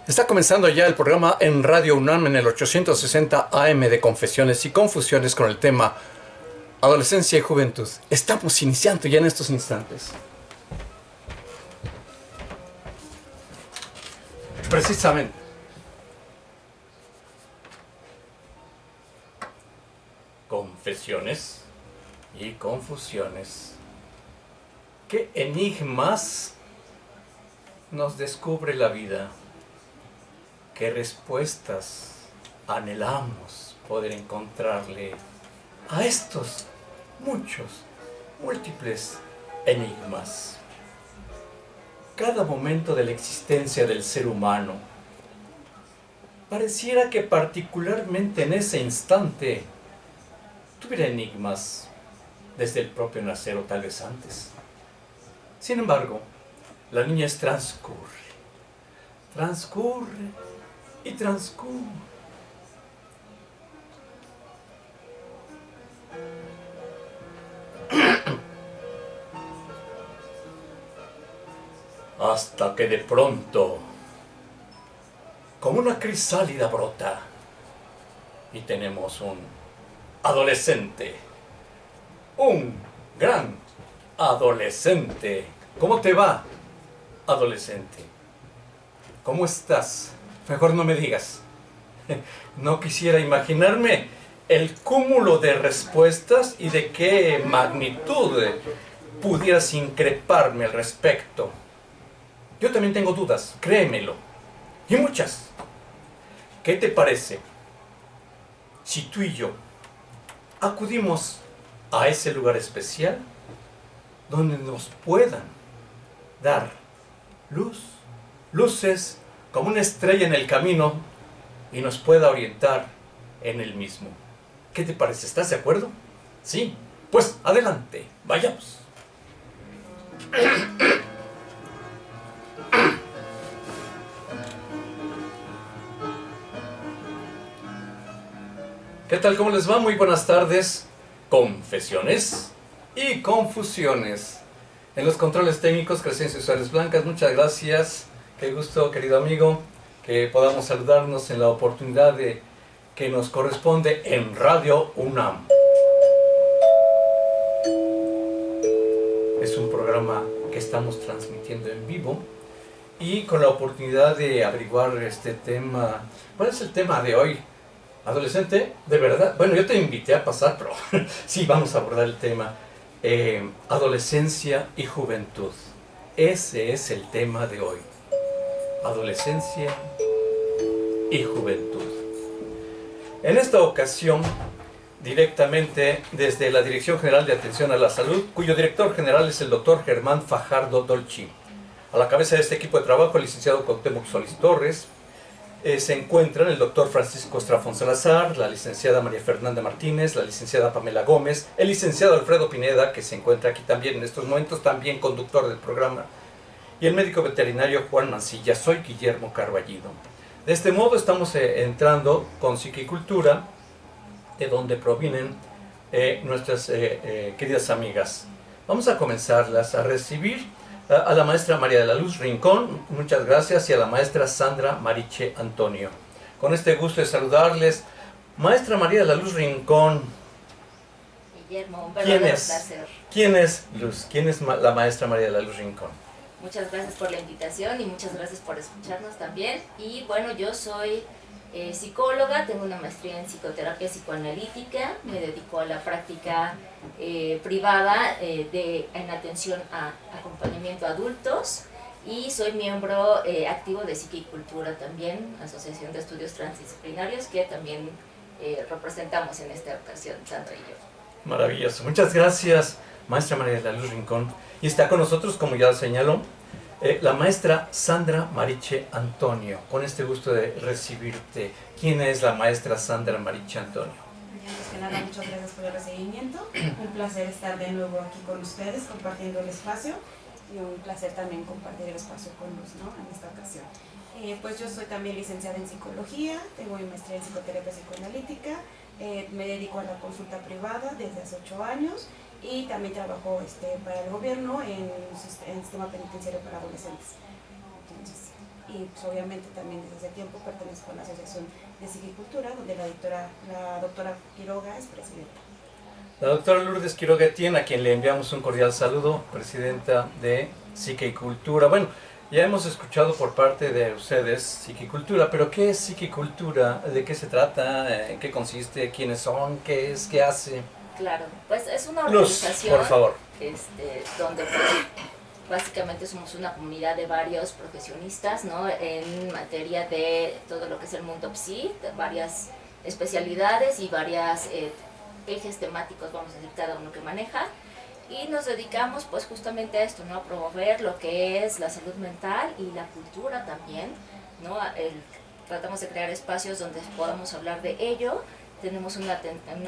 Está comenzando ya el programa en Radio UNAM en el 860 AM de Confesiones y Confusiones con el tema Adolescencia y Juventud. Estamos iniciando ya en estos instantes. Precisamente. Confesiones y confusiones. ¿Qué enigmas nos descubre la vida? ¿Qué respuestas anhelamos poder encontrarle a estos muchos, múltiples enigmas? Cada momento de la existencia del ser humano pareciera que particularmente en ese instante tuviera enigmas desde el propio nacer o tal vez antes. Sin embargo, la niñez transcurre y transcurre. Hasta que de pronto, como una crisálida brota, y tenemos un adolescente, un gran adolescente. ¿Cómo te va, adolescente? ¿Cómo estás? Mejor no me digas. No quisiera imaginarme el cúmulo de respuestas y de qué magnitud pudieras increparme al respecto. Yo también tengo dudas, créemelo, y muchas. ¿Qué te parece si tú y yo acudimos a ese lugar especial donde nos puedan dar luces como una estrella en el camino y nos pueda orientar en el mismo? ¿Qué te parece? ¿Estás de acuerdo? Sí, pues adelante, vayamos. ¿Qué tal? ¿Cómo les va? Muy buenas tardes. Confesiones y confusiones. En los controles técnicos, Crescencio Suárez Blancas, muchas gracias. Qué gusto, querido amigo, que podamos saludarnos en la oportunidad que nos corresponde en Radio UNAM. Es un programa que estamos transmitiendo en vivo y con la oportunidad de averiguar este tema. ¿Cuál es el tema de hoy? Adolescente, de verdad. Bueno, yo te invité a pasar, pero sí, vamos a abordar el tema. Adolescencia y juventud. Ese es el tema de hoy. Adolescencia y juventud. En esta ocasión, directamente desde la Dirección General de Atención a la Salud, cuyo director general es el doctor Germán Fajardo Dolci. A la cabeza de este equipo de trabajo, el licenciado Cuauhtémoc Solís Torres. Se encuentran el doctor Francisco Estrafón Salazar, la licenciada María Fernanda Martínez, la licenciada Pamela Gómez, el licenciado Alfredo Pineda, que se encuentra aquí también en estos momentos, también conductor del programa, y el médico veterinario Juan Mancilla. Soy Guillermo Carballido. De este modo estamos entrando con psiquicultura, de donde provienen nuestras queridas amigas. Vamos a comenzarlas a recibir a la maestra María de la Luz Rincón, muchas gracias, y a la maestra Sandra Mariche Antonio. Con este gusto de saludarles. Maestra María de la Luz Rincón. Guillermo, un verdadero placer. ¿Quién es Luz? ¿Quién es la maestra María de la Luz Rincón? Muchas gracias por la invitación y muchas gracias por escucharnos también. Y bueno, yo soy psicóloga, tengo una maestría en psicoterapia psicoanalítica, me dedico a la práctica privada en atención a acompañamiento a adultos y soy miembro activo de Psiquicultura también, Asociación de Estudios Transdisciplinarios, que también representamos en esta ocasión, Sandra y yo. Maravilloso, muchas gracias, maestra María de la Luz Rincón. Y está con nosotros, como ya señaló, la maestra Sandra Mariche Antonio. Con este gusto de recibirte. ¿Quién es la maestra Sandra Mariche Antonio? Antes que nada, muchas gracias por el recibimiento. Un placer estar de nuevo aquí con ustedes, compartiendo el espacio. Y un placer también compartir el espacio con Luz, ¿no? En esta ocasión. Pues yo soy también licenciada en psicología, tengo mi maestría en psicoterapia psicoanalítica, me dedico a la consulta privada desde hace 8 años. Y también trabajo para el gobierno en sistema penitenciario para adolescentes. Entonces, y pues, obviamente también desde hace tiempo pertenezco a la Asociación de Psiquicultura, donde la doctora Quiroga es presidenta. La doctora Lourdes Quiroga Etienne, a quien le enviamos un cordial saludo, presidenta de Psiquicultura. Bueno, ya hemos escuchado por parte de ustedes Psiquicultura, pero ¿qué es Psiquicultura? ¿De qué se trata? ¿En qué consiste? ¿Quiénes son? ¿Qué es? ¿Qué hace? Claro, pues es una Luz, organización por favor. Donde pues, básicamente somos una comunidad de varios profesionistas, ¿no? En materia de todo lo que es el mundo psi, de varias especialidades y varias ejes temáticos, vamos a decir, cada uno que maneja. Y nos dedicamos pues justamente a esto, ¿no? A promover lo que es la salud mental y la cultura también, ¿no? Tratamos de crear espacios donde podamos hablar de ello. Tenemos una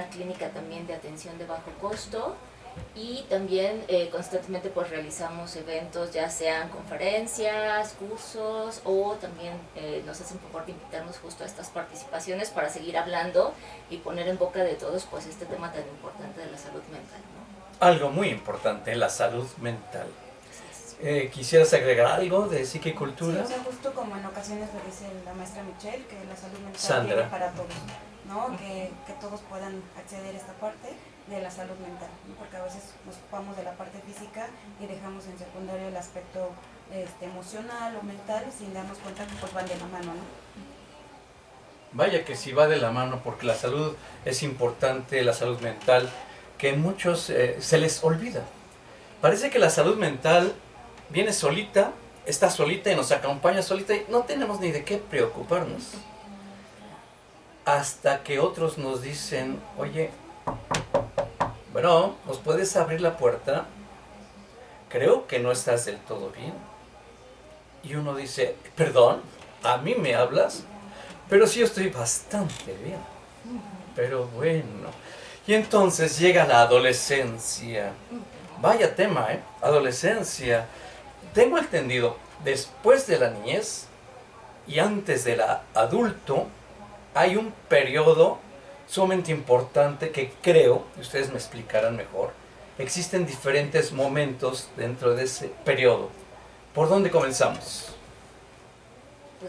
clínica también de atención de bajo costo y también constantemente pues realizamos eventos, ya sean conferencias, cursos, o también nos hacen favor de invitarnos justo a estas participaciones para seguir hablando y poner en boca de todos pues este tema tan importante de la salud mental, ¿no? Algo muy importante, la salud mental. ¿Quisieras agregar algo de psiquicultura? Sí, o sea, justo como en ocasiones lo dice la maestra Michelle, que la salud mental Sandra. viene para todos, ¿no? Que todos puedan acceder a esta parte de la salud mental, ¿no? Porque a veces nos ocupamos de la parte física y dejamos en secundario el aspecto emocional o mental sin darnos cuenta que pues van de la mano, ¿no? Vaya que sí va de la mano, porque la salud es importante, la salud mental, que muchos se les olvida. Parece que la salud mental viene solita, está solita y nos acompaña solita y no tenemos ni de qué preocuparnos. Hasta que otros nos dicen, oye, bueno, ¿nos puedes abrir la puerta? Creo que no estás del todo bien. Y uno dice, perdón, ¿a mí me hablas? Pero sí, yo estoy bastante bien. Pero bueno. Y entonces llega la adolescencia. Vaya tema, ¿eh? Adolescencia. Tengo entendido, después de la niñez y antes del adulto, hay un periodo sumamente importante que creo, y ustedes me explicarán mejor, existen diferentes momentos dentro de ese periodo. ¿Por dónde comenzamos?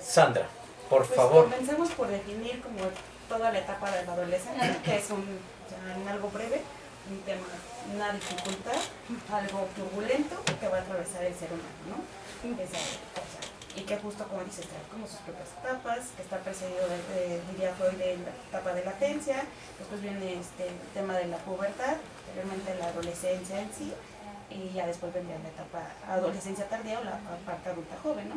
Sandra, por favor. Comencemos por definir como toda la etapa de la adolescencia, que es en algo breve, un tema, una dificultad, algo turbulento que va a atravesar el ser humano, ¿no? Y que justo como dices, trae como sus propias etapas, que está precedido, diría Freud, de la etapa de latencia, después viene el tema de la pubertad, posteriormente la adolescencia en sí, y ya después vendría la etapa adolescencia tardía o la parte adulta joven, ¿no?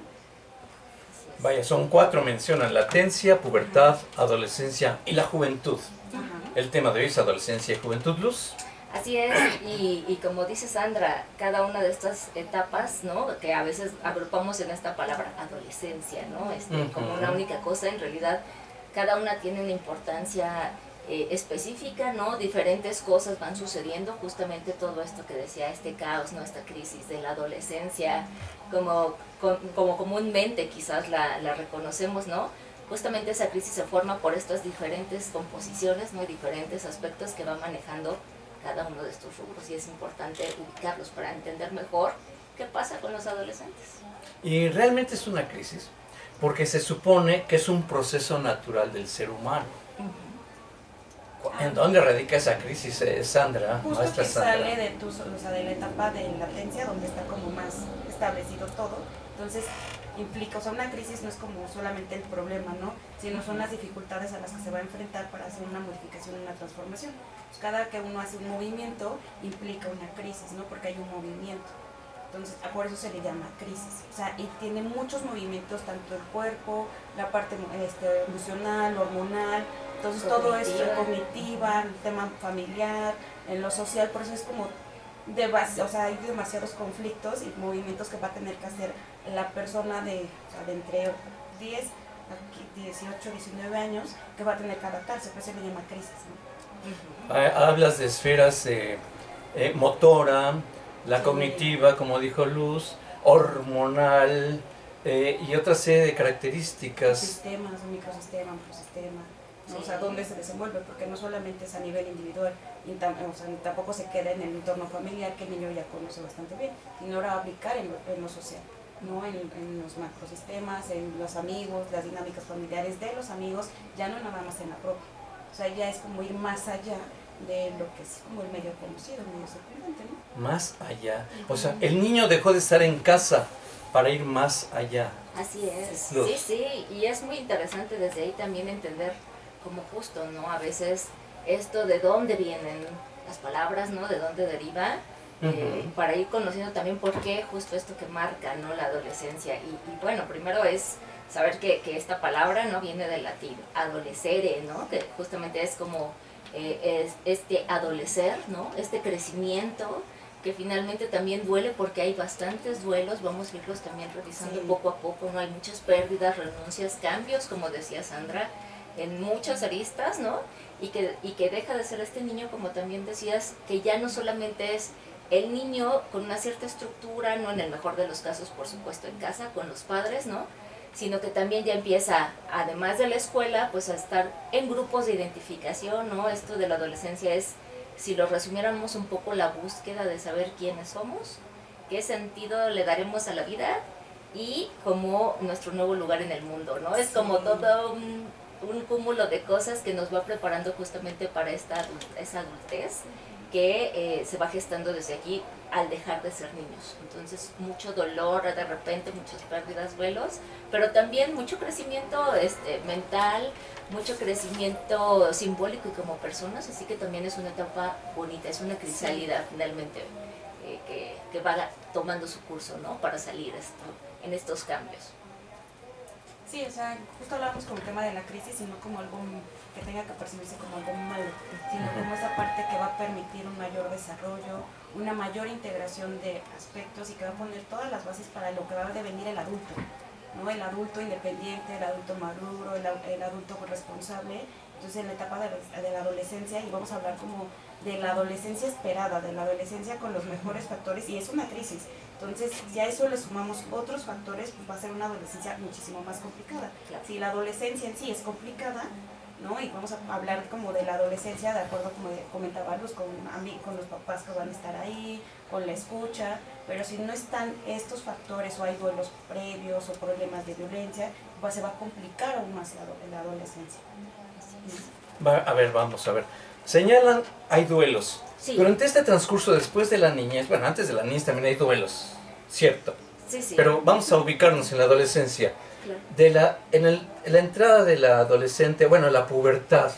Vaya, son 4, mencionan latencia, pubertad, adolescencia y la juventud. El tema de hoy es adolescencia y juventud, Luz. Así es, y como dice Sandra, cada una de estas etapas, ¿no? Que a veces agrupamos en esta palabra adolescencia, ¿no? Como una única cosa, en realidad cada una tiene una importancia específica, ¿no? Diferentes cosas van sucediendo, justamente todo esto que decía, este caos, ¿no? Esta crisis de la adolescencia, como comúnmente quizás la reconocemos, ¿no? Justamente esa crisis se forma por estas diferentes composiciones, ¿no? Diferentes aspectos que va manejando cada uno de estos rubros, y es importante ubicarlos para entender mejor qué pasa con los adolescentes. Y realmente es una crisis, porque se supone que es un proceso natural del ser humano. ¿En dónde radica esa crisis, Sandra? Justo Maestra que Sandra. sale de la etapa de latencia, donde está como más establecido todo. Entonces implica, o sea, una crisis no es como solamente el problema, ¿no? Sino son las dificultades a las que se va a enfrentar para hacer una modificación, una transformación. Pues cada que uno hace un movimiento implica una crisis, ¿no? Porque hay un movimiento. Entonces, por eso se le llama crisis. O sea, y tiene muchos movimientos, tanto el cuerpo, la parte emocional, hormonal, entonces todo esto, cognitiva, el tema familiar, en lo social, por eso es como, o sea, hay demasiados conflictos y movimientos que va a tener que hacer la persona de entre 10 a 18, 19 años, que va a tener que adaptarse, por eso se le llama crisis, ¿no? Hablas de esferas motora, la cognitiva, como dijo Luz, hormonal y otra serie de características. Sistemas, un microsistema, un macrosistema, ¿no? O sea, dónde se desenvuelve, porque no solamente es a nivel individual, y o sea, tampoco se queda en el entorno familiar, que el niño ya conoce bastante bien, sino ahora va a aplicar en lo social. ¿no? En los macrosistemas, en los amigos, las dinámicas familiares de los amigos, ya no nada más en la propia. O sea, ya es como ir más allá de lo que es como el medio conocido, el medio circundante, ¿no? Más allá. O sea, el niño dejó de estar en casa para ir más allá. Así es, Los- sí, sí, y es muy interesante desde ahí también entender como justo, ¿no? A veces esto de dónde vienen las palabras, ¿no? De dónde deriva, para ir conociendo también por qué justo esto que marca, ¿no? La adolescencia. Y bueno, primero es saber que esta palabra, ¿no? Viene del latín, adolescere, ¿no? Que justamente es como es este adolecer, ¿no? Este crecimiento que finalmente también duele porque hay bastantes duelos, vamos a irlos también revisando poco a poco, ¿no? Hay muchas pérdidas, renuncias, cambios, como decía Sandra, en muchas aristas, ¿no? Y que deja de ser este niño, como también decías, que ya no solamente es el niño con una cierta estructura, ¿no? En el mejor de los casos, por supuesto, en casa, con los padres, ¿no? Sino que también ya empieza, además de la escuela, pues a estar en grupos de identificación, ¿no? Esto de la adolescencia es, si lo resumiéramos un poco, la búsqueda de saber quiénes somos, qué sentido le daremos a la vida y como nuestro nuevo lugar en el mundo, ¿no? Es como todo un cúmulo de cosas que nos va preparando justamente para esa adultez que se va gestando desde aquí al dejar de ser niños. Entonces, mucho dolor de repente, muchas pérdidas, duelos, pero también mucho crecimiento mental, mucho crecimiento simbólico y como personas, así que también es una etapa bonita, es una crisálida finalmente que va tomando su curso, ¿no? Para salir en estos cambios. Sí, o sea, justo hablábamos como el tema de la crisis y no como algo que tenga que percibirse como algo malo, sino como esa parte que va a permitir un mayor desarrollo, una mayor integración de aspectos y que va a poner todas las bases para lo que va a devenir el adulto, ¿no? El adulto independiente, el adulto maduro, el adulto responsable. Entonces en la etapa de la adolescencia, y vamos a hablar como de la adolescencia esperada, de la adolescencia con los mejores factores, y es una crisis. Entonces, si a eso le sumamos otros factores, pues va a ser una adolescencia muchísimo más complicada. Claro. Si la adolescencia en sí es complicada, ¿no? Y vamos a hablar como de la adolescencia, de acuerdo como comentaba Luz, con los papás que van a estar ahí, con la escucha, pero si no están estos factores o hay duelos previos o problemas de violencia, pues se va a complicar aún más la adolescencia. A ver, vamos a ver. Señalan, hay duelos. Sí. Durante este transcurso, después de la niñez, bueno, antes de la niñez también hay duelos, cierto. Sí, sí. Pero vamos a ubicarnos en la adolescencia. Claro. En la entrada de la adolescente, bueno, la pubertad.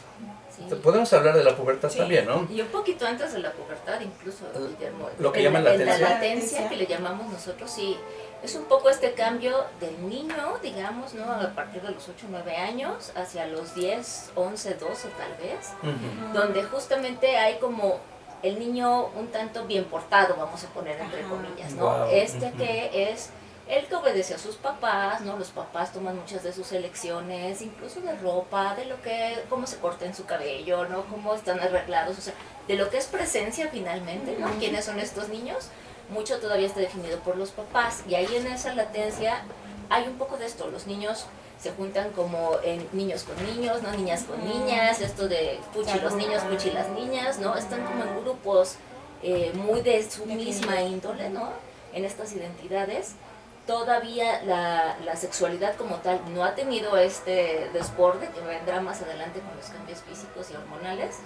Sí. Podemos hablar de la pubertad Sí. también, ¿no? Y un poquito antes de la pubertad, incluso, Guillermo. Lo que llaman en latencia. la latencia, que le llamamos nosotros, sí. Es un poco este cambio del niño, digamos, ¿no? A partir de los 8 o 9 años, hacia los 10, 11, 12 tal vez, donde justamente hay como el niño un tanto bien portado, vamos a poner entre comillas, ¿no? Wow. Que es el que obedece a sus papás, ¿no? Los papás toman muchas de sus elecciones, incluso de ropa, de lo que, cómo se cortan su cabello, ¿no? Cómo están arreglados, o sea, de lo que es presencia finalmente, ¿no? ¿Quiénes son estos niños? Mucho todavía está definido por los papás, y ahí en esa latencia hay un poco de esto. Los niños se juntan como en niños con niños, ¿no? Niñas con niñas, esto de puchi los niños, puchi las niñas, ¿no? Están como en grupos muy de su misma índole, ¿no? En estas identidades. Todavía la sexualidad como tal no ha tenido este desborde que vendrá más adelante con los cambios físicos y hormonales.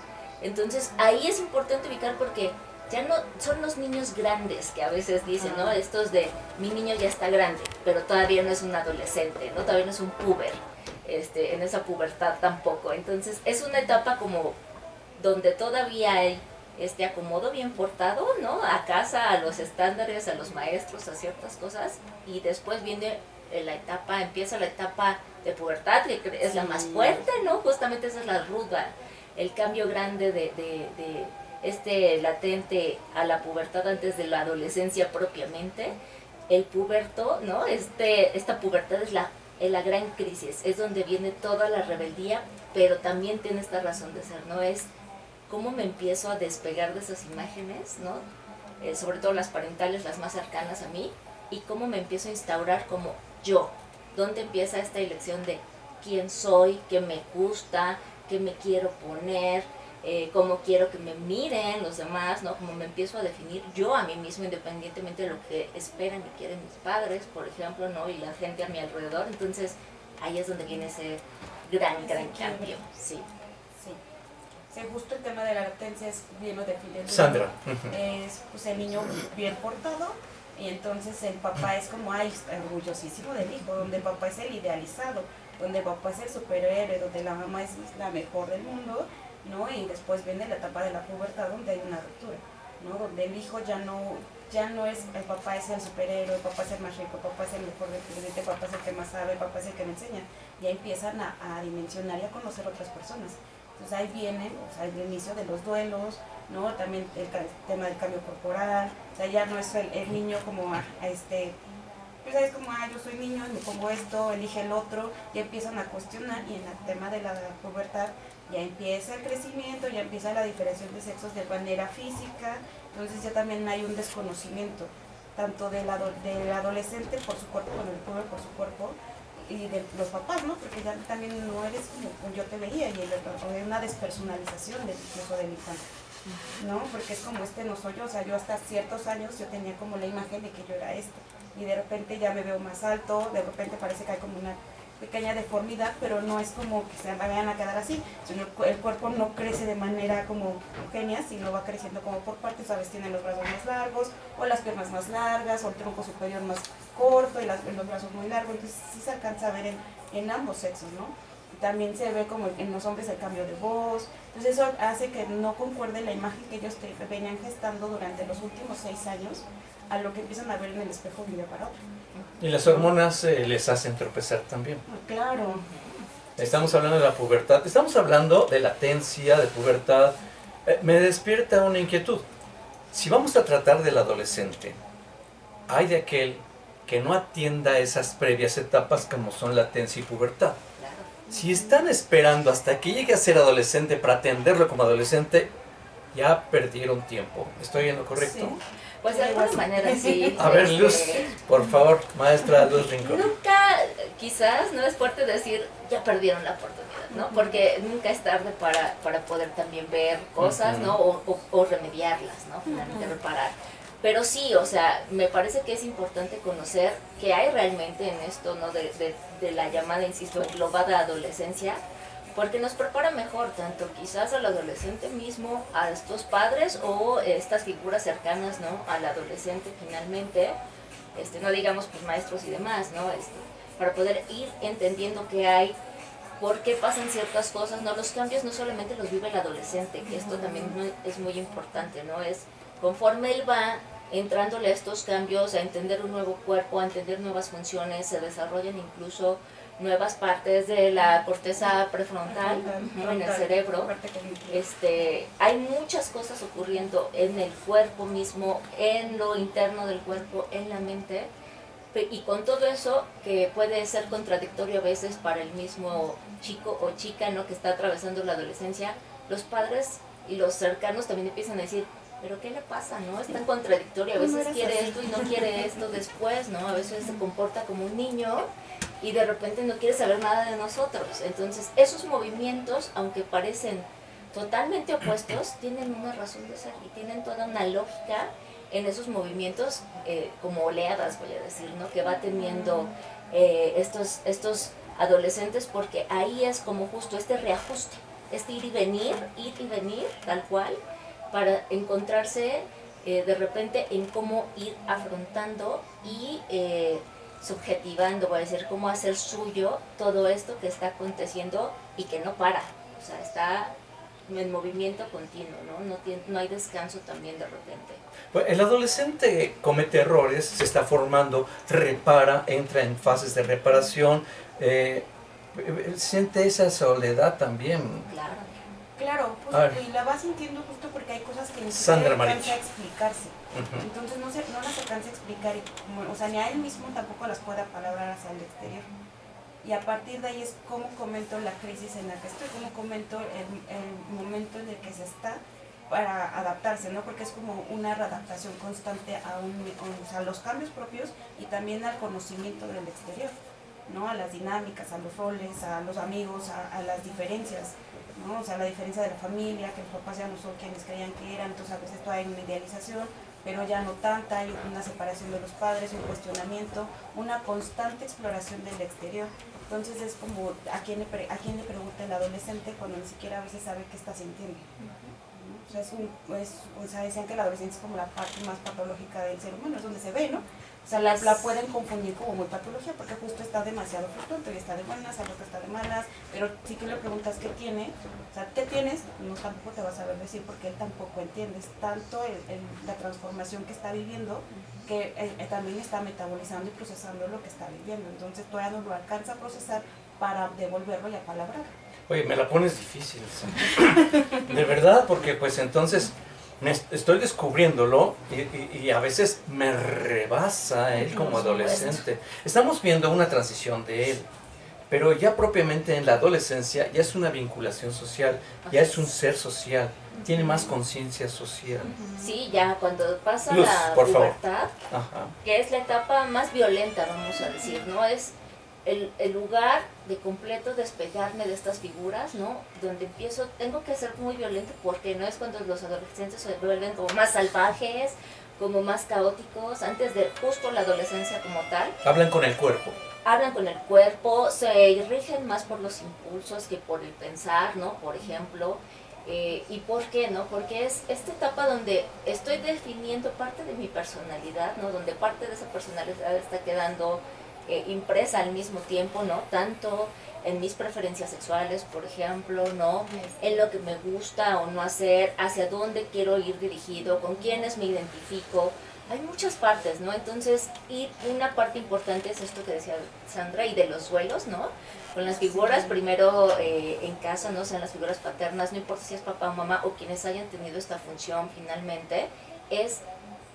Entonces ahí es importante ubicar porque ya no son los niños grandes que a veces dicen, ¿no? Estos de mi niño ya está grande, pero todavía no es un adolescente, ¿no? Todavía no es un puber, en esa pubertad tampoco. Entonces es una etapa como donde todavía hay este acomodo bien portado, ¿no? A casa, a los estándares, a los maestros, a ciertas cosas, y después viene empieza la etapa de pubertad, que es la más fuerte, ¿no? Justamente esa es la ruda, el cambio grande de latente a la pubertad antes de la adolescencia propiamente. El puberto, ¿no? Esta pubertad es la gran crisis, es donde viene toda la rebeldía, pero también tiene esta razón de ser, ¿no? Es cómo me empiezo a despegar de esas imágenes, ¿no? Sobre todo las parentales, las más cercanas a mí, y cómo me empiezo a instaurar como yo. ¿Dónde empieza esta elección de quién soy, qué me gusta, qué me quiero poner, cómo quiero que me miren los demás, ¿no? Cómo me empiezo a definir yo a mí mismo independientemente de lo que esperan y quieren mis padres, por ejemplo, ¿no? Y la gente a mi alrededor. Entonces, ahí es donde viene ese gran cambio, sí. Sí. Sí, justo el tema de la latencia es bien lo define. Sandra. Es pues, el niño bien portado y entonces el papá es como orgullosísimo del hijo, donde el papá es el idealizado, donde el papá es el superhéroe, donde la mamá es la mejor del mundo, ¿no? Y después viene la etapa de la pubertad donde hay una ruptura, ¿no? Donde el hijo ya no es, el papá es el superhéroe, el papá es el más rico, el papá es el mejor del planeta, el papá es el que más sabe, el papá es el que me enseña. Ya empiezan a dimensionar y a conocer otras personas. Entonces ahí viene, o sea, el inicio de los duelos, ¿no? También el tema del cambio corporal, o sea, ya no es el niño como pues es como, yo soy niño, me pongo esto, elige el otro, y empiezan a cuestionar, y en el tema de la pubertad ya empieza el crecimiento, ya empieza la diferenciación de sexos de manera física, entonces ya también hay un desconocimiento, tanto del adolescente por su cuerpo, bueno, el joven por su cuerpo, y de los papás, ¿no? Porque ya también no eres como yo te veía, y hay una despersonalización incluso del infante, ¿no? Porque es como no soy yo, o sea, yo hasta ciertos años yo tenía como la imagen de que yo era y de repente ya me veo más alto, de repente parece que hay como una pequeña deformidad, pero no es como que se vayan a quedar así, sino el cuerpo no crece de manera como homogénea, sino va creciendo como por partes, a veces tiene los brazos más largos, o las piernas más largas, o el tronco superior más corto, y los brazos muy largos, entonces sí se alcanza a ver en ambos sexos, ¿no? También se ve como en los hombres el cambio de voz, entonces eso hace que no concuerde la imagen que ellos venían gestando durante los últimos 6 años a lo que empiezan a ver en el espejo de un día para otro. Y las hormonas les hacen tropezar también. Claro. Estamos hablando de la pubertad, estamos hablando de latencia, de pubertad. Me despierta una inquietud. Si vamos a tratar del adolescente, hay de aquel que no atienda esas previas etapas como son latencia y pubertad. Si están esperando hasta que llegue a ser adolescente para atenderlo como adolescente, ya perdieron tiempo. ¿Estoy en lo correcto? Sí. Pues de alguna manera sí. A ver, Luz, por favor, maestra Luz Rincón. Nunca, quizás, no es fuerte decir, ya perdieron la oportunidad, ¿no? Porque nunca es tarde para poder también ver cosas, ¿no? O remediarlas, ¿no? Finalmente reparar. Pero sí, o sea, me parece que es importante conocer que hay realmente en esto, ¿no? De la llamada, insisto, englobada adolescencia, porque nos prepara mejor tanto quizás al adolescente mismo, a estos padres o estas figuras cercanas, ¿no? Al adolescente finalmente, no digamos pues maestros y demás, ¿no? Para poder ir entendiendo qué hay, por qué pasan ciertas cosas, ¿no? Los cambios no solamente los vive el adolescente, que esto también es muy importante, ¿no? Es conforme él va entrándole a estos cambios, a entender un nuevo cuerpo, a entender nuevas funciones, se desarrollan incluso nuevas partes de la corteza prefrontal, ¿no? En el cerebro. Hay muchas cosas ocurriendo en el cuerpo mismo, en lo interno del cuerpo, en la mente, y con todo eso que puede ser contradictorio a veces para el mismo chico o chica, ¿no? Que está atravesando la adolescencia, los padres y los cercanos también empiezan a decir, pero ¿qué le pasa, no? Es tan contradictorio, a veces quiere esto y no quiere esto después, ¿no? A veces se comporta como un niño y de repente no quiere saber nada de nosotros. Entonces, esos movimientos, aunque parecen totalmente opuestos, tienen una razón de ser y tienen toda una lógica en esos movimientos, como oleadas, voy a decir, ¿no? Que va teniendo estos adolescentes, porque ahí es como justo este reajuste, ir y venir, tal cual, para encontrarse de repente en cómo ir afrontando y subjetivando, voy a decir, cómo hacer suyo todo esto que está aconteciendo y que no para, o sea, está en movimiento continuo, ¿no? No hay descanso también de repente. Bueno, el adolescente comete errores, se está formando, repara, entra en fases de reparación, siente esa soledad también. Claro, pues, y la va sintiendo justo porque hay cosas que ni siquiera alcanza a explicarse. Entonces no las alcanza a explicar, o sea, ni a él mismo tampoco las puede apalabrar hacia el exterior. Y a partir de ahí es cómo comento la crisis en la que estoy, cómo comento el momento en el que se está para adaptarse, ¿no? Porque es como una readaptación constante a los cambios propios y también al conocimiento del exterior, ¿no? A las dinámicas, a los roles, a los amigos, a las diferencias, ¿no? O sea, la diferencia de la familia, que los papás ya no son quienes creían que eran, entonces a veces todavía hay una idealización, pero ya no tanta, hay una separación de los padres, un cuestionamiento, una constante exploración del exterior. Entonces es como a quién le pregunta el adolescente cuando ni siquiera a veces sabe qué está sintiendo. O sea, decían que la adolescencia es como la parte más patológica del ser humano, es donde se ve, ¿no? O sea, la pueden confundir como muy patología porque justo está demasiado fluctuante y está de buenas, al otro está de malas, pero si tú le preguntas qué tiene, o sea, ¿qué tienes? No, tampoco te va a saber decir porque él tampoco entiende, es tanto la transformación que está viviendo que también está metabolizando y procesando lo que está viviendo, entonces todavía no lo alcanza a procesar para devolverlo y apalabrar. Oye, me la pones difícil, de verdad, porque pues entonces estoy descubriéndolo y a veces me rebasa él como adolescente. Estamos viendo una transición de él, pero ya propiamente en la adolescencia ya es una vinculación social, ya es un ser social, tiene más conciencia social. Sí, ya cuando pasa Luz, la por favor. pubertad, que es la etapa más violenta, vamos a decir, ¿no? Es el lugar de completo despegarme de estas figuras, ¿no? Donde tengo que ser muy violento porque no es cuando los adolescentes se vuelven como más salvajes, como más caóticos, antes de justo la adolescencia como tal. Hablan con el cuerpo. Hablan con el cuerpo, se rigen más por los impulsos que por el pensar, ¿no? Por ejemplo. ¿Y por qué, no? Porque es esta etapa donde estoy definiendo parte de mi personalidad, ¿no? Donde parte de esa personalidad está quedando impresa al mismo tiempo, ¿no? Tanto en mis preferencias sexuales, por ejemplo, ¿no? En lo que me gusta o no hacer, hacia dónde quiero ir dirigido, con quiénes me identifico. Hay muchas partes, ¿no? Entonces, y una parte importante es esto que decía Sandra, y de los duelos, ¿no? Con las figuras, primero en casa, ¿no? Sean las figuras paternas, no importa si es papá o mamá o quienes hayan tenido esta función finalmente,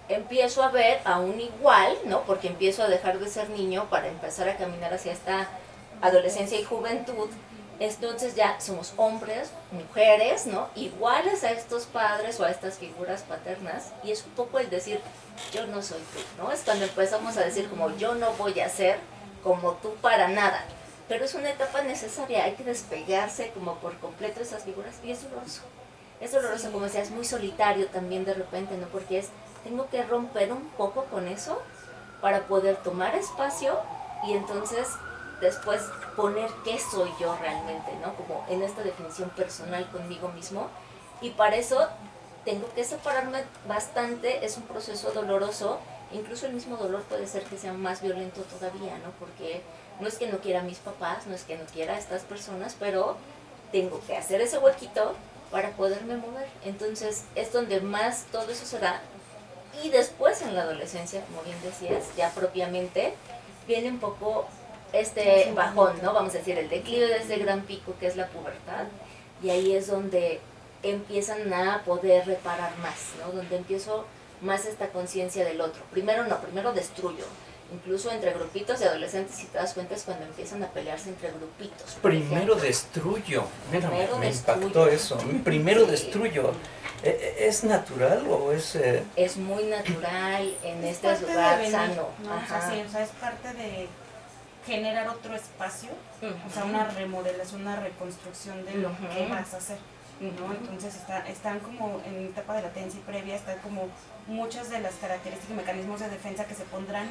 empiezo a ver aún igual, ¿no? Porque empiezo a dejar de ser niño para empezar a caminar hacia esta adolescencia y juventud. Entonces ya somos hombres, mujeres, ¿no? Iguales a estos padres o a estas figuras paternas. Y es un poco el decir, yo no soy tú, ¿no? Es cuando empezamos a decir como, yo no voy a ser como tú para nada. Pero es una etapa necesaria, hay que despegarse como por completo de esas figuras. Y es doloroso. Es doloroso, como decía, es muy solitario también de repente, ¿no? Porque tengo que romper un poco con eso para poder tomar espacio y entonces después poner qué soy yo realmente, ¿no? Como en esta definición personal conmigo mismo. Y para eso tengo que separarme bastante, es un proceso doloroso, incluso el mismo dolor puede ser que sea más violento todavía, ¿no? Porque no es que no quiera a mis papás, no es que no quiera a estas personas, pero tengo que hacer ese huequito para poderme mover. Entonces es donde más todo eso se da. Y después en la adolescencia, como bien decías, ya propiamente, viene un poco este bajón, ¿no? Vamos a decir, el declive de este gran pico que es la pubertad. Y ahí es donde empiezan a poder reparar más, ¿no? Donde empiezo más esta conciencia del otro. Primero destruyo. Incluso entre grupitos de adolescentes, si te das cuenta, es cuando empiezan a pelearse entre grupitos. Primero destruyo. Mira, me destruyo. impactó eso. Primero destruyo. ¿Es natural o es...? Es muy natural en este lugar sano. ¿No? O sea, sí, o sea, es parte de generar otro espacio, o sea, una remodelación, una reconstrucción de lo que vas a hacer, ¿no? Entonces están como en etapa de latencia y previa, están como muchas de las características y mecanismos de defensa que se pondrán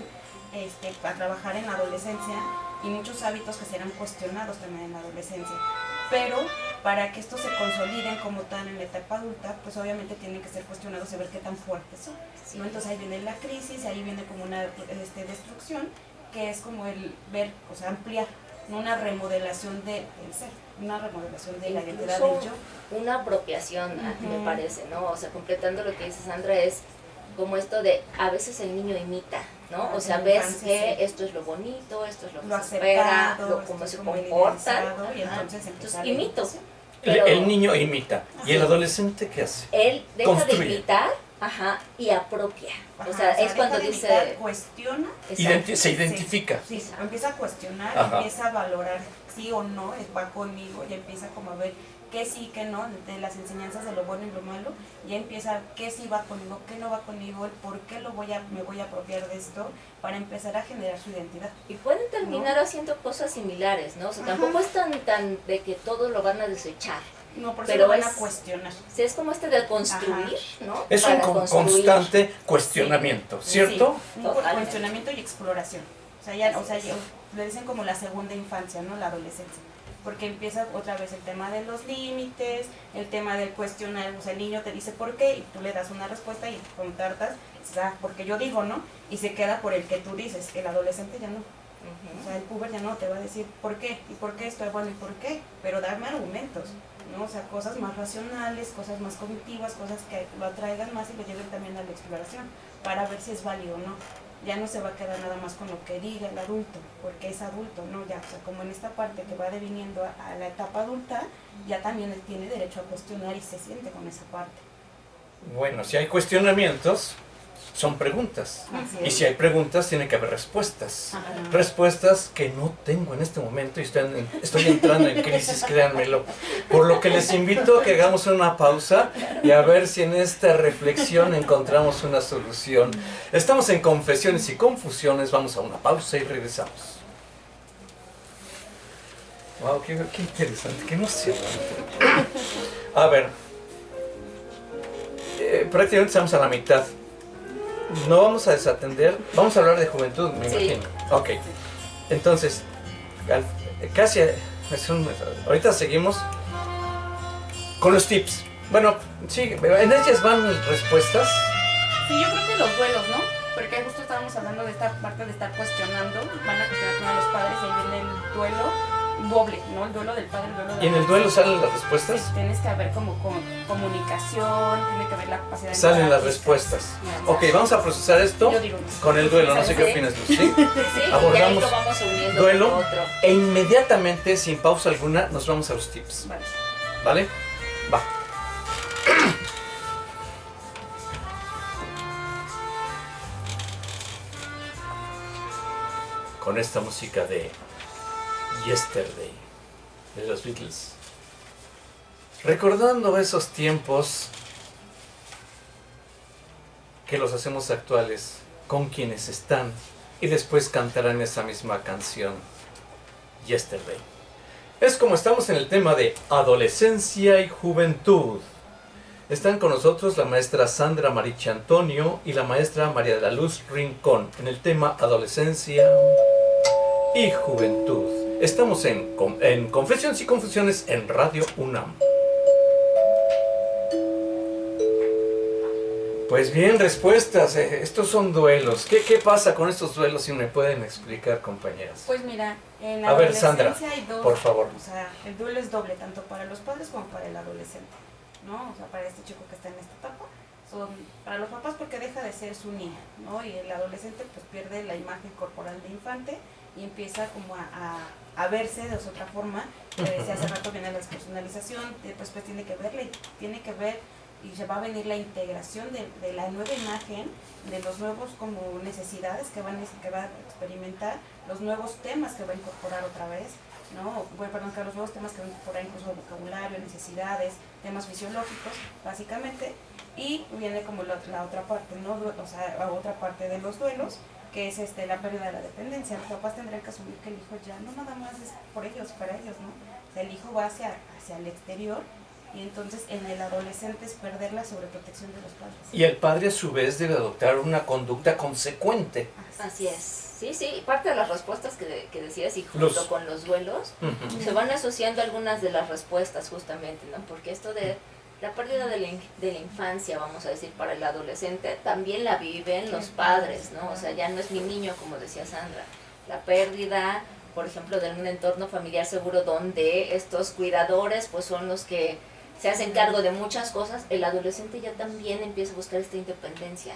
a trabajar en la adolescencia y muchos hábitos que serán cuestionados también en la adolescencia. Pero para que estos se consoliden como tal en la etapa adulta, pues obviamente tienen que ser cuestionados y ver qué tan fuertes son, ¿no? Entonces ahí viene la crisis, ahí viene como una destrucción, que es como el ver, o sea, ampliar, no una remodelación del ser, una remodelación de la identidad del yo. Una apropiación, me parece, ¿no? O sea, completando lo que dice Sandra, es como esto de, a veces el niño imita, ¿no? O sea, ves que esto es lo bonito, esto es lo que se espera, cómo se comporta, y entonces imito. El niño imita. ¿Y el adolescente qué hace? Él deja de imitar, y apropia. O sea, es cuando dice... Imitar, cuestiona. Se identifica. Sí, empieza a cuestionar, empieza a valorar sí o no, va conmigo, y empieza como a ver qué sí, qué no, de las enseñanzas de lo bueno y lo malo, ya empieza qué sí va conmigo, qué no va conmigo, el por qué me voy a apropiar de esto, para empezar a generar su identidad. Y pueden terminar haciendo cosas similares, ¿no? O sea, tampoco es tan de que todos lo van a desechar. No, por eso pero lo van a cuestionar. Sí, es como de construir, ¿no? Es un constante cuestionamiento, ¿cierto? Sí, un cuestionamiento y exploración. Ya le dicen como la segunda infancia, ¿no? La adolescencia. Porque empieza otra vez el tema de los límites, el tema del cuestionar, o sea, el niño te dice por qué y tú le das una respuesta y con tartas, porque yo digo, ¿no? Y se queda por el que tú dices, el adolescente ya no. O sea, el puber ya no te va a decir por qué, y por qué esto es bueno y por qué, pero darme argumentos, ¿no? O sea, cosas más racionales, cosas más cognitivas, cosas que lo atraigan más y lo lleven también a la exploración, para ver si es válido o no. Ya no se va a quedar nada más con lo que diga el adulto, porque es adulto, ¿no? Ya, o sea, como en esta parte que va deviniendo a la etapa adulta, ya también él tiene derecho a cuestionar y se siente con esa parte. Bueno, si hay cuestionamientos, son preguntas. Y si hay preguntas, tiene que haber respuestas. Respuestas que no tengo en este momento y estoy entrando en crisis, créanmelo. Por lo que les invito a que hagamos una pausa y a ver si en esta reflexión encontramos una solución. Estamos en Confesiones y Confusiones, vamos a una pausa y regresamos. Wow, qué interesante, qué emocionante. A ver, prácticamente estamos a la mitad. No vamos a desatender, vamos a hablar de juventud, me imagino. Ok, entonces, casi, ahorita seguimos con los tips. Bueno, sí, en ellas van respuestas. Sí, yo creo que los duelos, ¿no? Porque justo estábamos hablando de esta parte de estar cuestionando, van a cuestionar a los padres, y ahí viene el duelo doble, ¿no? El duelo del padre, el duelo de la ¿Y en el duelo salen las respuestas? Sí, tienes que haber como comunicación, tiene que haber la capacidad de... Salen las respuestas. Ok, vamos a procesar esto con el duelo, no sé qué opinas, Luz. ¿Sí? Abordamos duelo e inmediatamente, sin pausa alguna, nos vamos a los tips. ¿Vale? Va. Con esta música de Yesterday, de los Beatles. Recordando esos tiempos que los hacemos actuales con quienes están y después cantarán esa misma canción, Yesterday. Es como estamos en el tema de adolescencia y juventud. Están con nosotros la maestra Sandra Marichi Antonio y la maestra María de la Luz Rincón en el tema adolescencia y juventud. Estamos en Confesiones y Confusiones en Radio UNAM. Pues bien, respuestas. Estos son duelos. ¿Qué pasa con estos duelos? Si me pueden explicar, compañeras. Pues mira, en la Sandra, hay dos, por favor. O sea, el duelo es doble, tanto para los padres como para el adolescente, ¿no? O sea, para este chico que está en esta etapa. Son para los papás porque deja de ser su niña, ¿no? Y el adolescente pues pierde la imagen corporal de infante y empieza como a verse de otra forma. Si hace rato viene la despersonalización, después pues tiene que ver y se va a venir la integración de la nueva imagen, de los nuevos como necesidades que va a experimentar, los nuevos temas que va a incorporar otra vez, ¿no? Que los nuevos temas que va a incorporar incluso vocabulario, necesidades, temas fisiológicos, básicamente. Y viene como la otra parte, ¿no? O sea, la otra parte de los duelos, que es la pérdida de la dependencia. Los papás tendrán que asumir que el hijo ya no nada más es por ellos, para ellos, ¿no? O sea, el hijo va hacia el exterior y entonces en el adolescente es perder la sobreprotección de los padres. Y el padre a su vez debe adoptar una conducta consecuente. Así es. Sí, parte de las respuestas que decías y junto con los duelos, se van asociando algunas de las respuestas justamente, ¿no? Porque esto de la pérdida de la infancia, vamos a decir, para el adolescente, también la viven los padres, ¿no? O sea, ya no es mi niño, como decía Sandra. La pérdida, por ejemplo, de un entorno familiar seguro donde estos cuidadores pues son los que se hacen cargo de muchas cosas, el adolescente ya también empieza a buscar esta independencia,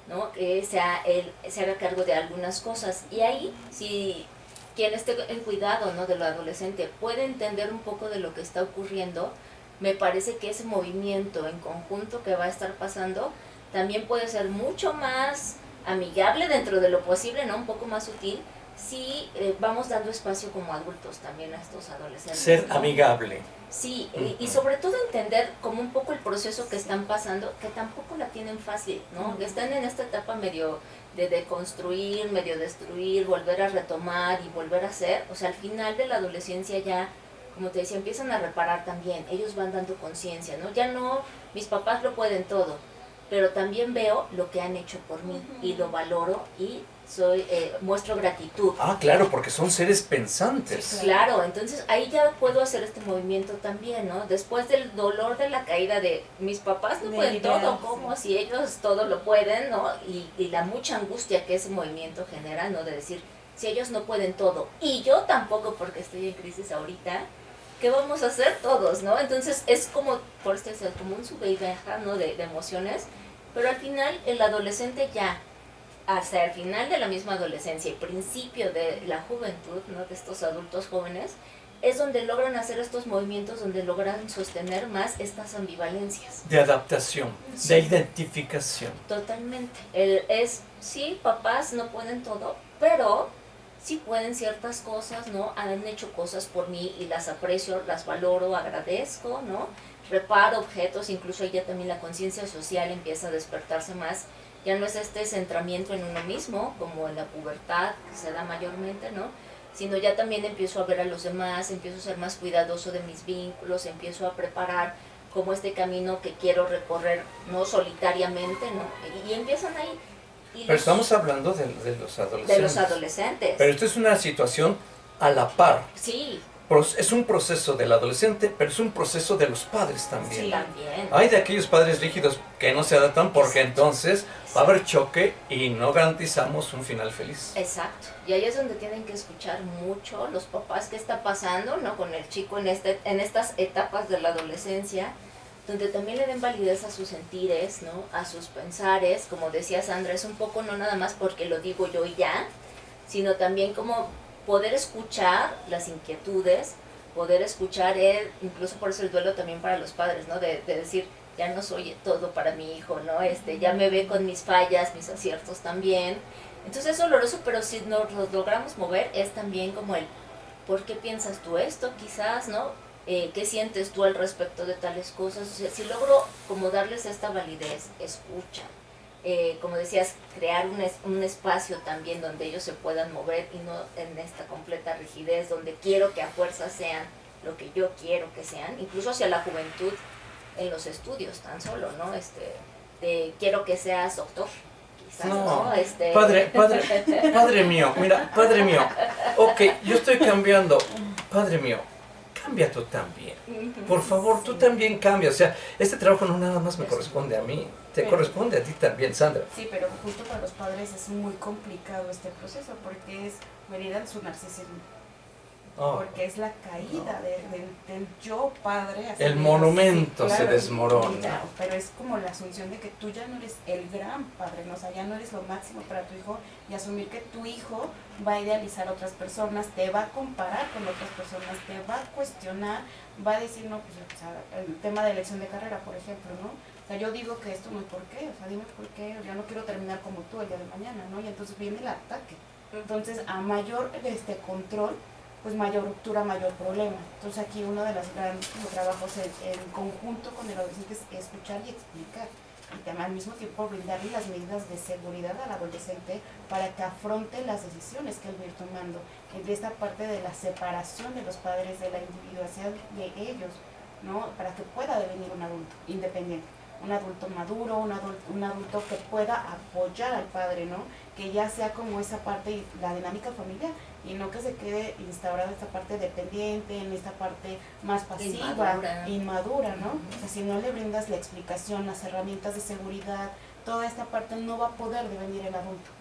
¿no? Que él se haga cargo de algunas cosas. Y ahí, si quien esté en cuidado, ¿no?, del adolescente puede entender un poco de lo que está ocurriendo, me parece que ese movimiento en conjunto que va a estar pasando también puede ser mucho más amigable dentro de lo posible, ¿no?, un poco más sutil, sí vamos dando espacio como adultos también a estos adolescentes. Ser ¿no? amigable. Sí, y sobre todo entender como un poco el proceso que están pasando, que tampoco la tienen fácil, ¿no? Que están en esta etapa medio de deconstruir, medio destruir, volver a retomar y volver a hacer. O sea, al final de la adolescencia ya, como te decía, empiezan a reparar también. Ellos van dando conciencia, ¿no? Ya no, mis papás lo pueden todo, pero también veo lo que han hecho por mí y lo valoro y muestro gratitud. Ah, claro, porque son seres pensantes. Sí, claro, entonces ahí ya puedo hacer este movimiento también, ¿no? Después del dolor de la caída de mis papás no pueden todo, como si ellos todo lo pueden, ¿no? Y la mucha angustia que ese movimiento genera, ¿no? De decir, si ellos no pueden todo y yo tampoco porque estoy en crisis ahorita, ¿qué vamos a hacer todos, no? Entonces es como, por este es como un sube y baja, ¿no? De emociones, pero al final el adolescente ya hasta el final de la misma adolescencia y principio de la juventud, ¿no? De estos adultos jóvenes, es donde logran hacer estos movimientos, donde logran sostener más estas ambivalencias. De adaptación, Sí. de identificación. Totalmente. Sí, papás no pueden todo, pero sí pueden ciertas cosas, ¿no? Han hecho cosas por mí y las aprecio, las valoro, agradezco, ¿no? Reparo objetos, incluso ya también la conciencia social empieza a despertarse más. Ya no es este centramiento en uno mismo, como en la pubertad, que se da mayormente, ¿no? Sino ya también empiezo a ver a los demás, empiezo a ser más cuidadoso de mis vínculos, empiezo a preparar como este camino que quiero recorrer, no solitariamente, ¿no? Y empiezan ahí. Pero estamos hablando de los adolescentes. De los adolescentes. Pero esto es una situación a la par. Sí. Es un proceso del adolescente, pero es un proceso de los padres también. Sí, también. Hay de aquellos padres rígidos que no se adaptan porque entonces va a haber choque y no garantizamos un final feliz. Exacto. Y ahí es donde tienen que escuchar mucho los papás qué está pasando, ¿no? Con el chico en estas etapas de la adolescencia, donde también le den validez a sus sentires, ¿no? A sus pensares, como decía Sandra, es un poco no nada más porque lo digo yo y ya, sino también como poder escuchar las inquietudes, poder escuchar, incluso por eso el duelo también para los padres, ¿no? De decir, ya no soy todo para mi hijo, ¿no? Ya me ve con mis fallas, mis aciertos también. Entonces es doloroso, pero si nos logramos mover es también como el, ¿por qué piensas tú esto? Quizás, ¿no? ¿Qué sientes tú al respecto de tales cosas? O sea, si logro como darles esta validez, escucha, como decías, crear un espacio también donde ellos se puedan mover y no en esta completa rigidez, donde quiero que a fuerza sean lo que yo quiero que sean, incluso hacia la juventud en los estudios tan solo, ¿no? Quiero que seas doctor, quizás, ¿no? Padre mío, mira, padre mío, ok, yo estoy cambiando, padre mío, cambia tú también. Por favor, tú también cambia. O sea, este trabajo no nada más me corresponde a mí, te corresponde a ti también, Sandra. Sí, pero justo para los padres es muy complicado este proceso porque es heredar su narcisismo. Porque es la caída del yo padre. El monumento claro, se desmorona. Claro, pero es como la asunción de que tú ya no eres el gran padre, ¿no? O sea, ya no eres lo máximo para tu hijo y asumir que tu hijo va a idealizar a otras personas, te va a comparar con otras personas, te va a cuestionar, va a decir, no, pues o sea, el tema de elección de carrera, por ejemplo, ¿no? O sea, yo digo que esto no es por qué, o sea, dime por qué, yo no quiero terminar como tú el día de mañana, ¿no? Y entonces viene el ataque. Entonces, a mayor control, pues mayor ruptura, mayor problema. Entonces aquí uno de los grandes trabajos en conjunto con el adolescente es escuchar y explicar. Y también al mismo tiempo brindarle las medidas de seguridad al adolescente para que afronte las decisiones que él va a ir tomando. De esta parte de la separación de los padres, de la individuación de ellos, ¿no? Para que pueda devenir un adulto independiente. Un adulto maduro, un adulto que pueda apoyar al padre, ¿no? Que ya sea como esa parte y la dinámica familiar y no que se quede instaurada esta parte dependiente, en esta parte más pasiva, inmadura, ¿no? O sea, si no le brindas la explicación, las herramientas de seguridad, toda esta parte no va a poder devenir el adulto.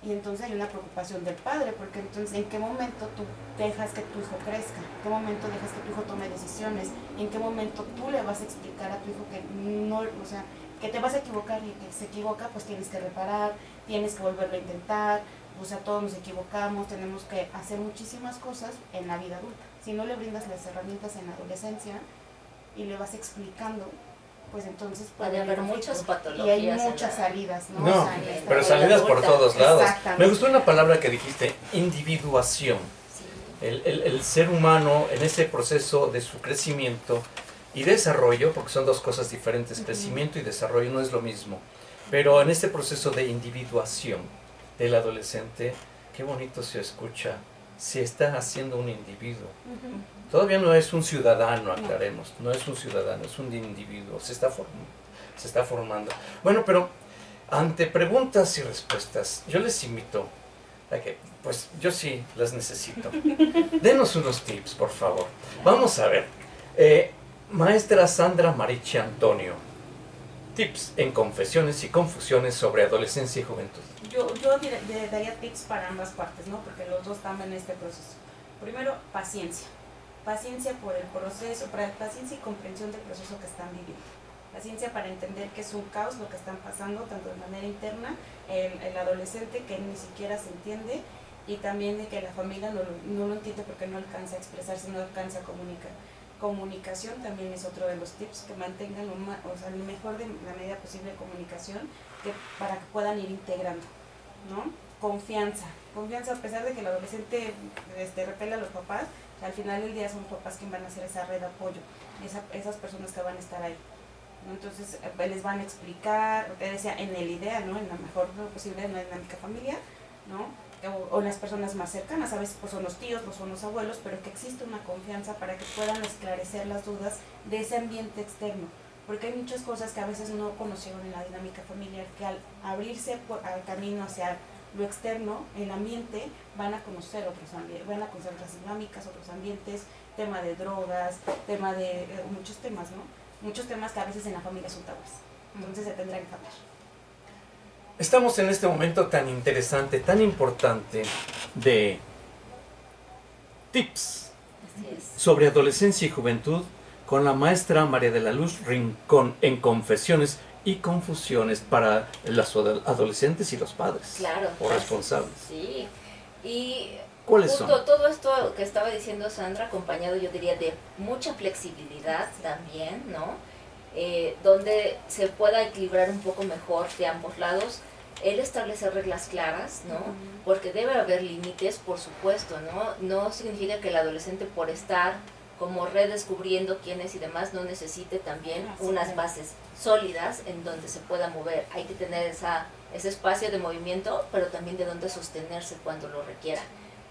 Y entonces hay una preocupación del padre, porque entonces ¿en qué momento tú dejas que tu hijo crezca? ¿En qué momento dejas que tu hijo tome decisiones? ¿En qué momento tú le vas a explicar a tu hijo que no, o sea, que te vas a equivocar y que se equivoca, pues tienes que reparar, tienes que volverlo a intentar, o sea, todos nos equivocamos, tenemos que hacer muchísimas cosas en la vida adulta. Si no le brindas las herramientas en la adolescencia y le vas explicando, pues entonces puede haber muchas patologías. Y hay muchas salidas, ¿no? No, o sea, pero salidas por todos lados. Exactamente. Me gustó una palabra que dijiste, individuación. Sí. El ser humano en ese proceso de su crecimiento y desarrollo, porque son dos cosas diferentes, crecimiento y desarrollo no es lo mismo, pero en este proceso de individuación del adolescente, qué bonito se escucha, se está haciendo un individuo. Todavía no es un ciudadano, aclaremos, no es un ciudadano, es un individuo, se está formando. Bueno, pero ante preguntas y respuestas, yo les invito a que, pues yo sí las necesito. Denos unos tips, por favor. Vamos a ver. Maestra Sandra Marichi Antonio, tips en confesiones y confusiones sobre adolescencia y juventud. Yo daría tips para ambas partes, ¿no? Porque los dos están en este proceso. Primero, paciencia. Paciencia por el proceso, paciencia y comprensión del proceso que están viviendo. Paciencia para entender que es un caos lo que están pasando, tanto de manera interna, el adolescente que ni siquiera se entiende, y también de que la familia no lo entiende porque no alcanza a expresarse, no alcanza a comunicar. Comunicación también es otro de los tips, que mantengan lo mejor de la medida posible de comunicación, para que puedan ir integrando, ¿no? Confianza a pesar de que el adolescente repele a los papás, al final del día son los papás quienes van a hacer esa red de apoyo, esas personas que van a estar ahí, ¿no? Entonces les van a explicar, lo que decía, en el idea, ¿no? En la mejor posible, en la dinámica familiar, ¿no? O las personas más cercanas, a veces pues son los tíos, pues son los abuelos, pero que existe una confianza para que puedan esclarecer las dudas de ese ambiente externo, porque hay muchas cosas que a veces no conocieron en la dinámica familiar, que al abrirse al camino hacia lo externo, el ambiente, van a conocer otros ambientes, van a conocer otras dinámicas, otros ambientes, tema de drogas, tema de muchos temas, ¿no? Muchos temas que a veces en la familia son tabúes, entonces se tendrán que hablar. Estamos en este momento tan interesante, tan importante de tips sobre adolescencia y juventud con la maestra María de la Luz Rincón en confesiones y confusiones para los adolescentes y los padres. Claro. O responsables. Sí. Y ¿cuáles son? Todo esto que estaba diciendo Sandra, acompañado yo diría de mucha flexibilidad también, ¿no? Donde se pueda equilibrar un poco mejor de ambos lados, el establecer reglas claras, ¿no? Porque debe haber límites, por supuesto, ¿no? No significa que el adolescente, por estar como redescubriendo quién es y demás, no necesite también unas bases sólidas en donde se pueda mover. Hay que tener ese espacio de movimiento, pero también de donde sostenerse cuando lo requiera.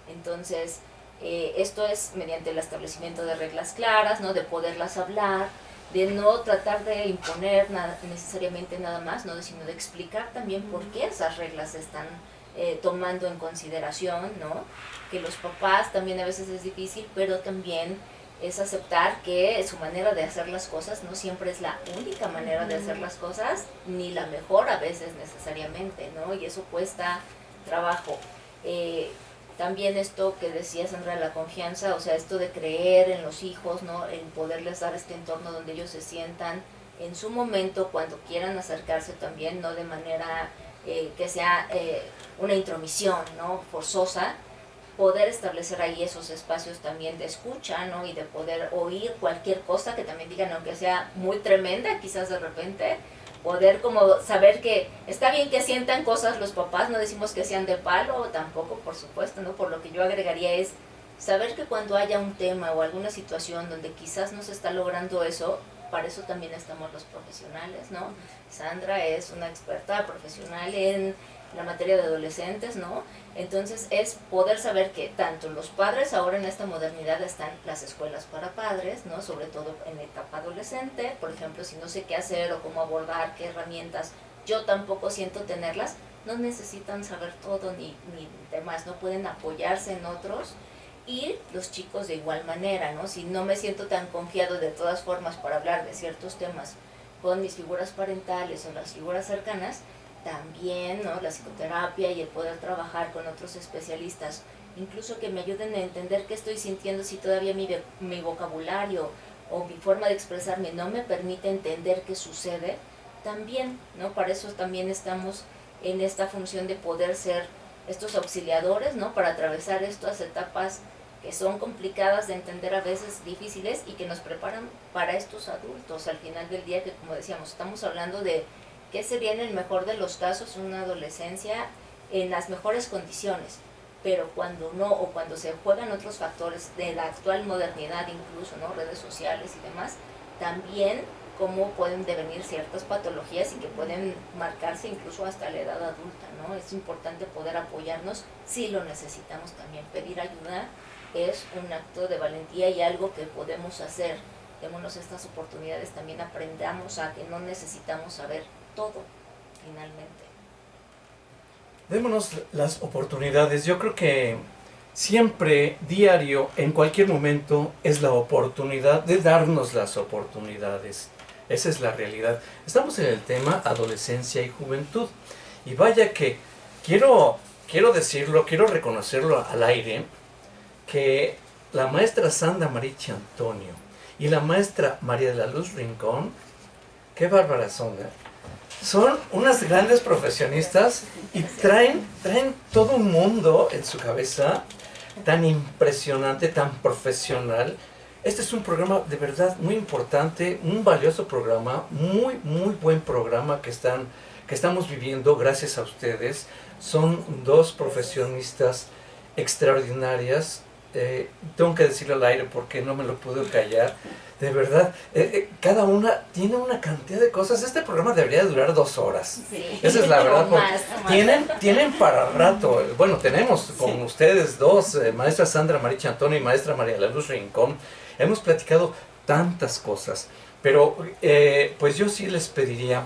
Entonces, esto es mediante el establecimiento de reglas claras, ¿no? De poderlas hablar, de no tratar de imponer necesariamente nada más, ¿no? Sino de explicar también por qué esas reglas se están tomando en consideración, ¿no? Que los papás también a veces es difícil, pero también es aceptar que su manera de hacer las cosas no siempre es la única manera de hacer las cosas, ni la mejor a veces necesariamente, ¿no? Y eso cuesta trabajo. También esto que decía Sandra, la confianza, o sea, esto de creer en los hijos, ¿no? En poderles dar este entorno donde ellos se sientan en su momento, cuando quieran acercarse también, no de manera que sea una intromisión, ¿no? Forzosa, poder establecer ahí esos espacios también de escucha, ¿no? Y de poder oír cualquier cosa que también digan, aunque sea muy tremenda, quizás de repente, poder como saber que está bien que sientan cosas los papás, no decimos que sean de palo, tampoco, por supuesto, ¿no? Por lo que yo agregaría es saber que cuando haya un tema o alguna situación donde quizás no se está logrando eso, para eso también estamos los profesionales, ¿no? Sandra es una experta profesional en la materia de adolescentes, ¿no? Entonces es poder saber que tanto los padres, ahora en esta modernidad están las escuelas para padres, ¿no? Sobre todo en la etapa adolescente, por ejemplo, si no sé qué hacer o cómo abordar, qué herramientas, yo tampoco siento tenerlas, no necesitan saber todo ni demás, no pueden apoyarse en otros. Y los chicos de igual manera, ¿no? Si no me siento tan confiado de todas formas para hablar de ciertos temas con mis figuras parentales o las figuras cercanas, también, ¿no? La psicoterapia y el poder trabajar con otros especialistas, incluso que me ayuden a entender qué estoy sintiendo, si todavía mi vocabulario o mi forma de expresarme no me permite entender qué sucede, también, ¿no? Para eso también estamos en esta función de poder ser estos auxiliadores, ¿no? Para atravesar estas etapas que son complicadas de entender, a veces difíciles, y que nos preparan para estos adultos al final del día, que como decíamos, estamos hablando de qué sería en el mejor de los casos una adolescencia en las mejores condiciones, pero cuando no, o cuando se juegan otros factores de la actual modernidad, incluso, ¿no?, redes sociales y demás, también cómo pueden devenir ciertas patologías y que pueden marcarse incluso hasta la edad adulta, ¿no? Es importante poder apoyarnos si lo necesitamos también. Pedir ayuda es un acto de valentía y algo que podemos hacer. Démonos estas oportunidades, también aprendamos a que no necesitamos saber todo, finalmente. Démonos las oportunidades. Yo creo que siempre, diario, en cualquier momento, es la oportunidad de darnos las oportunidades. Esa es la realidad. Estamos en el tema adolescencia y juventud. Y vaya que quiero decirlo, quiero reconocerlo al aire, que la maestra Sandra Marichi Antonio y la maestra María de la Luz Rincón, qué bárbaras son, ¿eh? Son unas grandes profesionistas y traen todo un mundo en su cabeza tan impresionante, tan profesional. Este es un programa de verdad muy importante, un valioso programa, muy buen programa que estamos viviendo gracias a ustedes. Son dos profesionistas extraordinarias. Tengo que decirlo al aire porque no me lo puedo callar. De verdad, cada una tiene una cantidad de cosas. Este programa debería durar 2 horas. Sí. Esa es la verdad. Más. Tienen para rato. Bueno, tenemos con ustedes dos, maestra Sandra Marichi Antonio y maestra María de la Luz Rincón. Hemos platicado tantas cosas, pero pues yo sí les pediría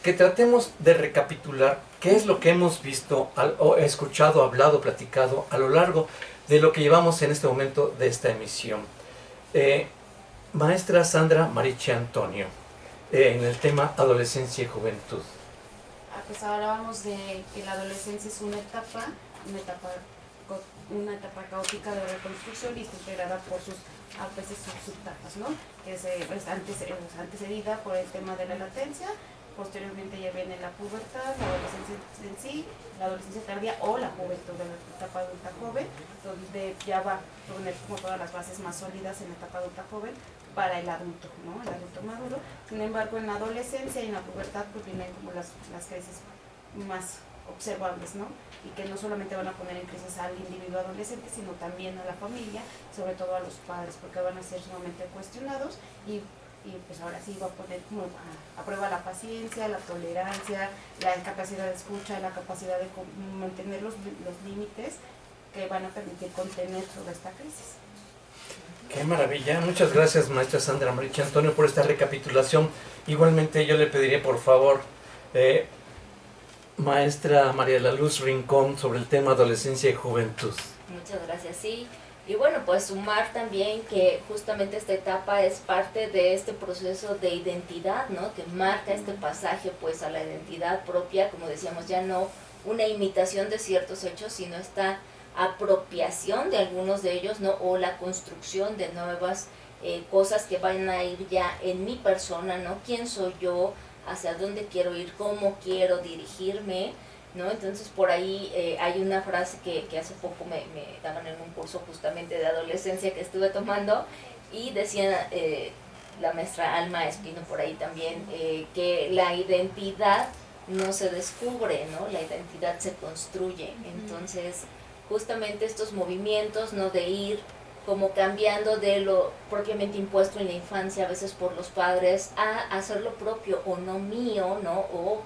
que tratemos de recapitular qué es lo que hemos visto, o escuchado, hablado, platicado a lo largo de lo que llevamos en este momento de esta emisión. Maestra Sandra Marichi Antonio, en el tema adolescencia y juventud. Pues hablábamos de que la adolescencia es una etapa caótica de reconstrucción y está integrada por sus a veces subetapas, ¿no? Que es antecedida por el tema de la latencia. Posteriormente ya viene la pubertad, la adolescencia en sí, la adolescencia tardía o la juventud de la etapa adulta joven, donde ya va a poner como todas las bases más sólidas en la etapa adulta joven para el adulto, ¿no? El adulto maduro. Sin embargo, en la adolescencia y en la pubertad pues vienen como las crisis más observables, ¿no? Y que no solamente van a poner en crisis al individuo adolescente, sino también a la familia, sobre todo a los padres, porque van a ser sumamente cuestionados y pues ahora sí va a poner como a prueba la paciencia, la tolerancia, la capacidad de escucha, la capacidad de mantener los límites que van a permitir contener toda esta crisis. Qué maravilla. Muchas gracias, maestra Sandra Marichi Antonio, por esta recapitulación. Igualmente yo le pediría, por favor, maestra María de la Luz Rincón, sobre el tema adolescencia y juventud. Muchas gracias, sí. Y bueno, pues sumar también que justamente esta etapa es parte de este proceso de identidad, ¿no? Que marca este pasaje pues a la identidad propia, como decíamos, ya no una imitación de ciertos hechos, sino esta apropiación de algunos de ellos, ¿no? O la construcción de nuevas cosas que van a ir ya en mi persona, ¿no? ¿Quién soy yo? ¿Hacia dónde quiero ir? ¿Cómo quiero dirigirme? ¿No? Entonces por ahí hay una frase que hace poco me daban en un curso justamente de adolescencia que estuve tomando y decía la maestra Alma Espino por ahí también que la identidad no se descubre, ¿no? La identidad se construye. Entonces justamente estos movimientos, ¿no? De ir como cambiando de lo propiamente impuesto en la infancia a veces por los padres a hacer lo propio o no mío, ¿no? O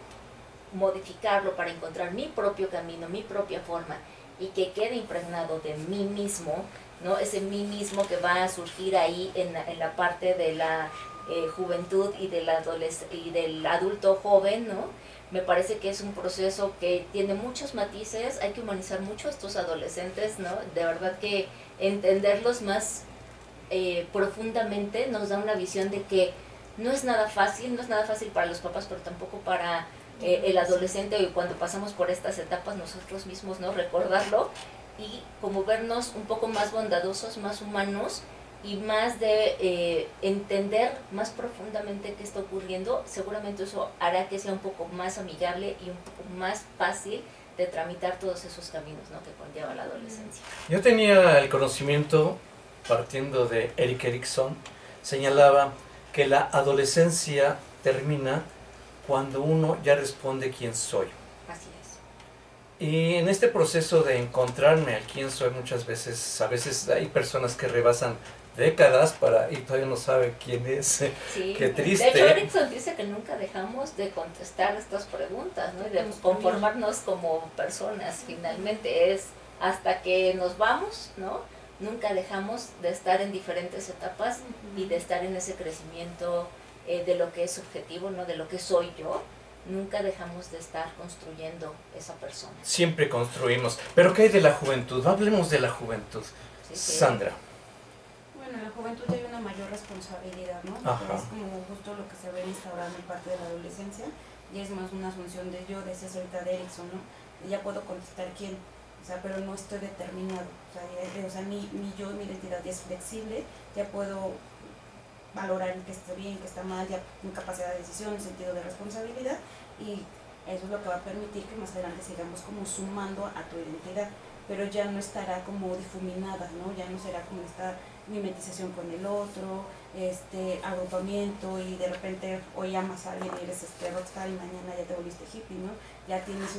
modificarlo para encontrar mi propio camino, mi propia forma y que quede impregnado de mí mismo, ¿no? Ese mí mismo que va a surgir ahí en la parte de la juventud y del adulto joven, ¿no? Me parece que es un proceso que tiene muchos matices, hay que humanizar mucho a estos adolescentes, ¿no? De verdad que entenderlos más profundamente nos da una visión de que no es nada fácil para los papás, pero tampoco para el adolescente, y cuando pasamos por estas etapas nosotros mismos, ¿no? Recordarlo y como vernos un poco más bondadosos, más humanos y más de entender más profundamente qué está ocurriendo. Seguramente eso hará que sea un poco más amigable y un poco más fácil de tramitar todos esos caminos, ¿no?, que conlleva la adolescencia. Yo tenía el conocimiento, partiendo de Erik Erikson, señalaba que la adolescencia termina cuando uno ya responde quién soy. Así es. Y en este proceso de encontrarme a quién soy, muchas veces, a veces hay personas que rebasan décadas y todavía no sabe quién es. Sí. Qué triste. De hecho, Erikson dice que nunca dejamos de contestar estas preguntas, ¿no?, y de conformarnos como personas. Finalmente es hasta que nos vamos, ¿no? Nunca dejamos de estar en diferentes etapas y de estar en ese crecimiento de lo que es subjetivo, ¿no?, de lo que soy yo. Nunca dejamos de estar construyendo esa persona. Siempre construimos. Pero ¿qué hay de la juventud? Hablemos de la juventud. Sí, sí. Sandra. Bueno, en la juventud hay una mayor responsabilidad, ¿no? Ajá. Es como justo lo que se ve instaurando en parte de la adolescencia, y es más una función de yo, decías ahorita de Erikson, ¿no? Y ya puedo contestar quién, o sea, pero no estoy determinado, o sea mi identidad ya es flexible, ya puedo valorar que está bien, que está mal, ya con capacidad de decisión, sentido de responsabilidad, y eso es lo que va a permitir que más adelante sigamos como sumando a tu identidad, pero ya no estará como difuminada, ¿no? Ya no será como esta mimetización con el otro, agrupamiento, y de repente hoy amas a alguien y eres rockstar y mañana ya te volviste hippie, ¿no? Ya tienes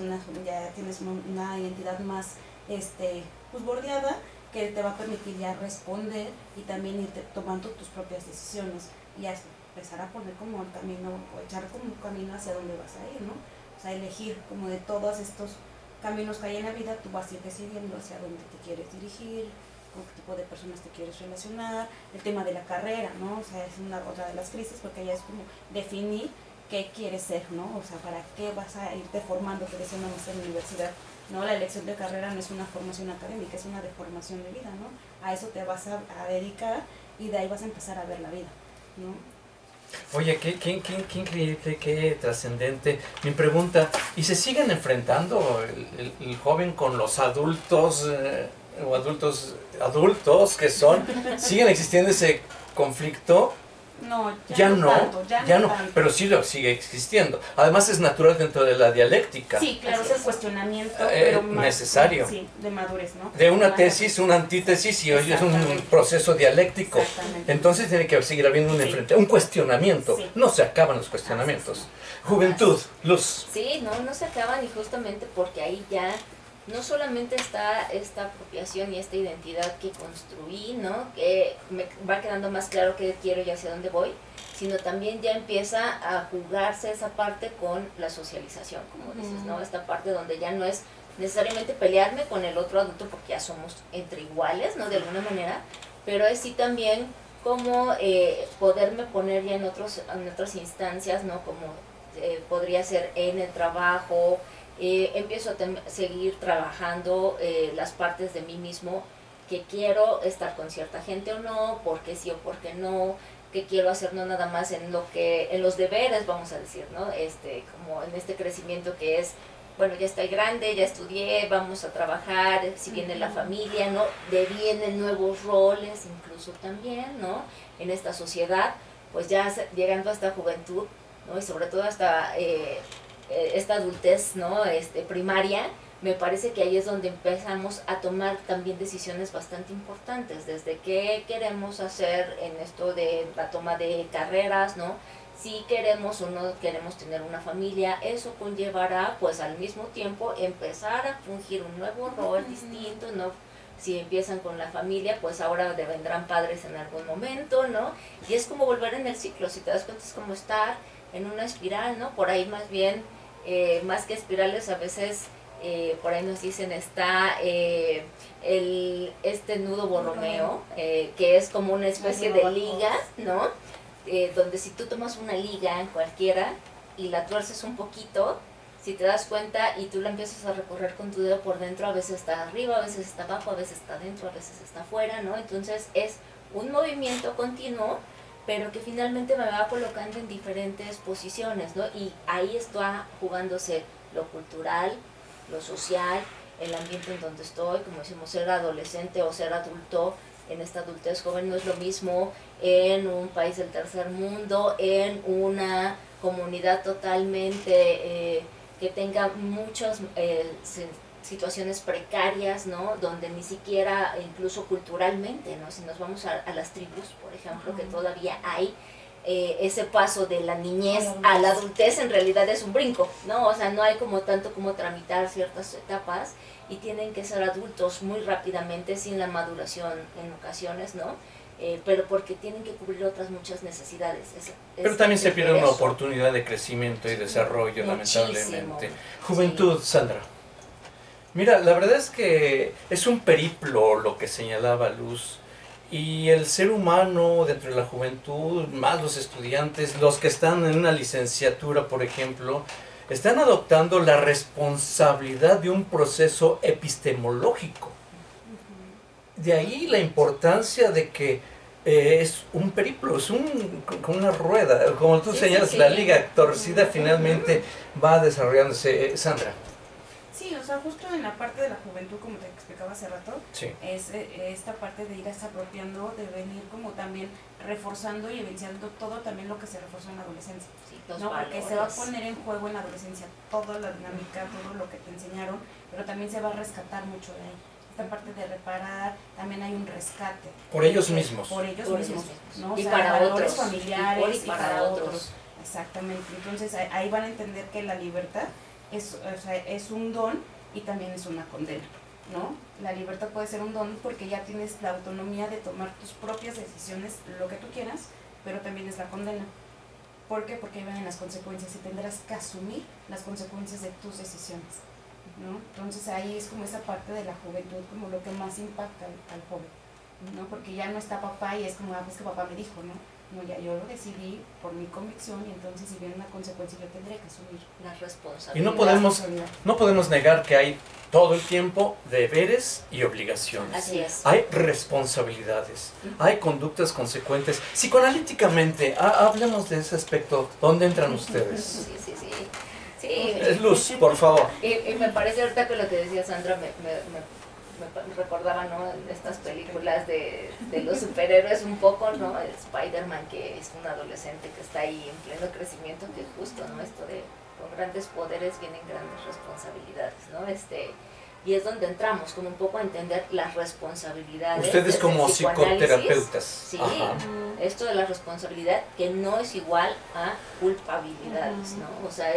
una identidad más pues bordeada, que te va a permitir ya responder y también ir tomando tus propias decisiones y empezar a poner como el camino, o echar como un camino hacia dónde vas a ir, ¿no? O sea, elegir como de todos estos caminos que hay en la vida, tú vas a ir decidiendo hacia dónde te quieres dirigir, con qué tipo de personas te quieres relacionar, el tema de la carrera, ¿no? O sea, es otra de las crisis, porque ya es como definir qué quieres ser, ¿no? O sea, para qué vas a irte formando, que decíamos en la universidad, ¿no? La elección de carrera no es una formación académica, es una deformación de vida, ¿no? A eso te vas a dedicar y de ahí vas a empezar a ver la vida, ¿no? Oye, qué increíble, qué trascendente. Mi pregunta, ¿y se siguen enfrentando el joven con los adultos, o adultos que son? ¿Siguen existiendo ese conflicto? No, ya no, tanto, ya no, tanto. pero sí lo sigue existiendo. Además es natural dentro de la dialéctica. Sí, claro, es el cuestionamiento, pero más necesario. Sí, de madurez, ¿no? De una tesis, una antítesis, y hoy es un proceso dialéctico. Entonces tiene que seguir habiendo un cuestionamiento. Sí. No se acaban los cuestionamientos. Juventud, Luz. Sí, no se acaban, y justamente porque ahí ya no solamente está esta apropiación y esta identidad que construí, ¿no?, que me va quedando más claro qué quiero y hacia dónde voy, sino también ya empieza a jugarse esa parte con la socialización, como dices, ¿no? Esta parte donde ya no es necesariamente pelearme con el otro adulto porque ya somos entre iguales, ¿no?, de alguna manera, pero es sí también como poderme poner ya en otras instancias, ¿no?, como podría ser en el trabajo. Empiezo a seguir trabajando las partes de mí mismo, que quiero estar con cierta gente o no, por qué sí o por qué no, que quiero hacer no nada más en los deberes, vamos a decir, ¿no? Como en este crecimiento que es, bueno, ya estoy grande, ya estudié, vamos a trabajar, si viene la familia, ¿no? Vienen nuevos roles incluso también, ¿no? En esta sociedad, pues ya llegando a esta juventud, ¿no? Y sobre todo hasta esta adultez, ¿no?, primaria, me parece que ahí es donde empezamos a tomar también decisiones bastante importantes, desde qué queremos hacer en esto de la toma de carreras, ¿no? Si queremos o no queremos tener una familia, eso conllevará pues al mismo tiempo empezar a fungir un nuevo rol distinto, ¿no? Si empiezan con la familia, pues ahora vendrán padres en algún momento, ¿no? Y es como volver en el ciclo, si te das cuenta es como estar en una espiral, ¿no? Por ahí más bien, más que espirales, a veces por ahí nos dicen está este nudo Borromeo, que es como una especie de liga, ¿no? Donde si tú tomas una liga en cualquiera y la tuerces un poquito, si te das cuenta y tú la empiezas a recorrer con tu dedo por dentro, a veces está arriba, a veces está abajo, a veces está dentro, a veces está afuera, ¿no? Entonces es un movimiento continuo, pero que finalmente me va colocando en diferentes posiciones, ¿no? Y ahí está jugándose lo cultural, lo social, el ambiente en donde estoy, como decimos, ser adolescente o ser adulto, en esta adultez joven no es lo mismo en un país del tercer mundo, en una comunidad totalmente que tenga muchas situaciones precarias, ¿no? Donde ni siquiera, incluso culturalmente, ¿no? Si nos vamos a las tribus, por ejemplo, que todavía hay ese paso de la niñez a la adultez, en realidad es un brinco, ¿no? O sea, no hay como tanto como tramitar ciertas etapas y tienen que ser adultos muy rápidamente, sin la maduración en ocasiones, ¿no? Pero porque tienen que cubrir otras muchas necesidades. Pero también se pierde una oportunidad de crecimiento y desarrollo, lamentablemente. Juventud, sí. Sandra. Mira, la verdad es que es un periplo lo que señalaba Luz, y el ser humano dentro de la juventud, más los estudiantes, los que están en una licenciatura, por ejemplo, están adoptando la responsabilidad de un proceso epistemológico. De ahí la importancia de que es un periplo, es como una rueda, como tú señalas, la liga torcida finalmente va desarrollándose. Sandra. Sí, o sea, justo en la parte de la juventud, como te explicaba hace rato, sí. Es esta parte de irse apropiando, de venir como también reforzando y evidenciando todo también lo que se reforzó en la adolescencia. Sí, ¿no? Porque se va a poner en juego en la adolescencia toda la dinámica, todo lo que te enseñaron, pero también se va a rescatar mucho de ahí. Esta parte de reparar, también hay un rescate. Por ellos mismos. Por ellos mismos, ¿no? Y, o sea, para valores otros. familiares Y para otros. Exactamente. Entonces ahí van a entender que la libertad es un don y también es una condena, ¿no? La libertad puede ser un don porque ya tienes la autonomía de tomar tus propias decisiones, lo que tú quieras, pero también es la condena. ¿Por qué? Porque ahí vienen las consecuencias y tendrás que asumir las consecuencias de tus decisiones, ¿no? Entonces ahí es como esa parte de la juventud, como lo que más impacta al joven, ¿no? Porque ya no está papá y es como, pues que papá me dijo, ¿no? No, ya yo lo decidí por mi convicción y entonces si viene una consecuencia yo tendré que asumir la responsabilidad. Y no podemos negar que hay todo el tiempo deberes y obligaciones. Así es. Hay responsabilidades, hay conductas consecuentes. Psicoanalíticamente, hablemos de ese aspecto. ¿Dónde entran ustedes? Sí. Luz, por favor. Y me parece ahorita que lo que decía Sandra me recordaba, ¿no? Estas películas de los superhéroes un poco, ¿no? Spider-Man, que es un adolescente que está ahí en pleno crecimiento, que justo, ¿no? Esto de con grandes poderes vienen grandes responsabilidades, ¿no? Y es donde entramos, como un poco a entender las responsabilidades. Ustedes como psicoterapeutas. Sí, esto de la responsabilidad que no es igual a culpabilidades, ¿no? O sea,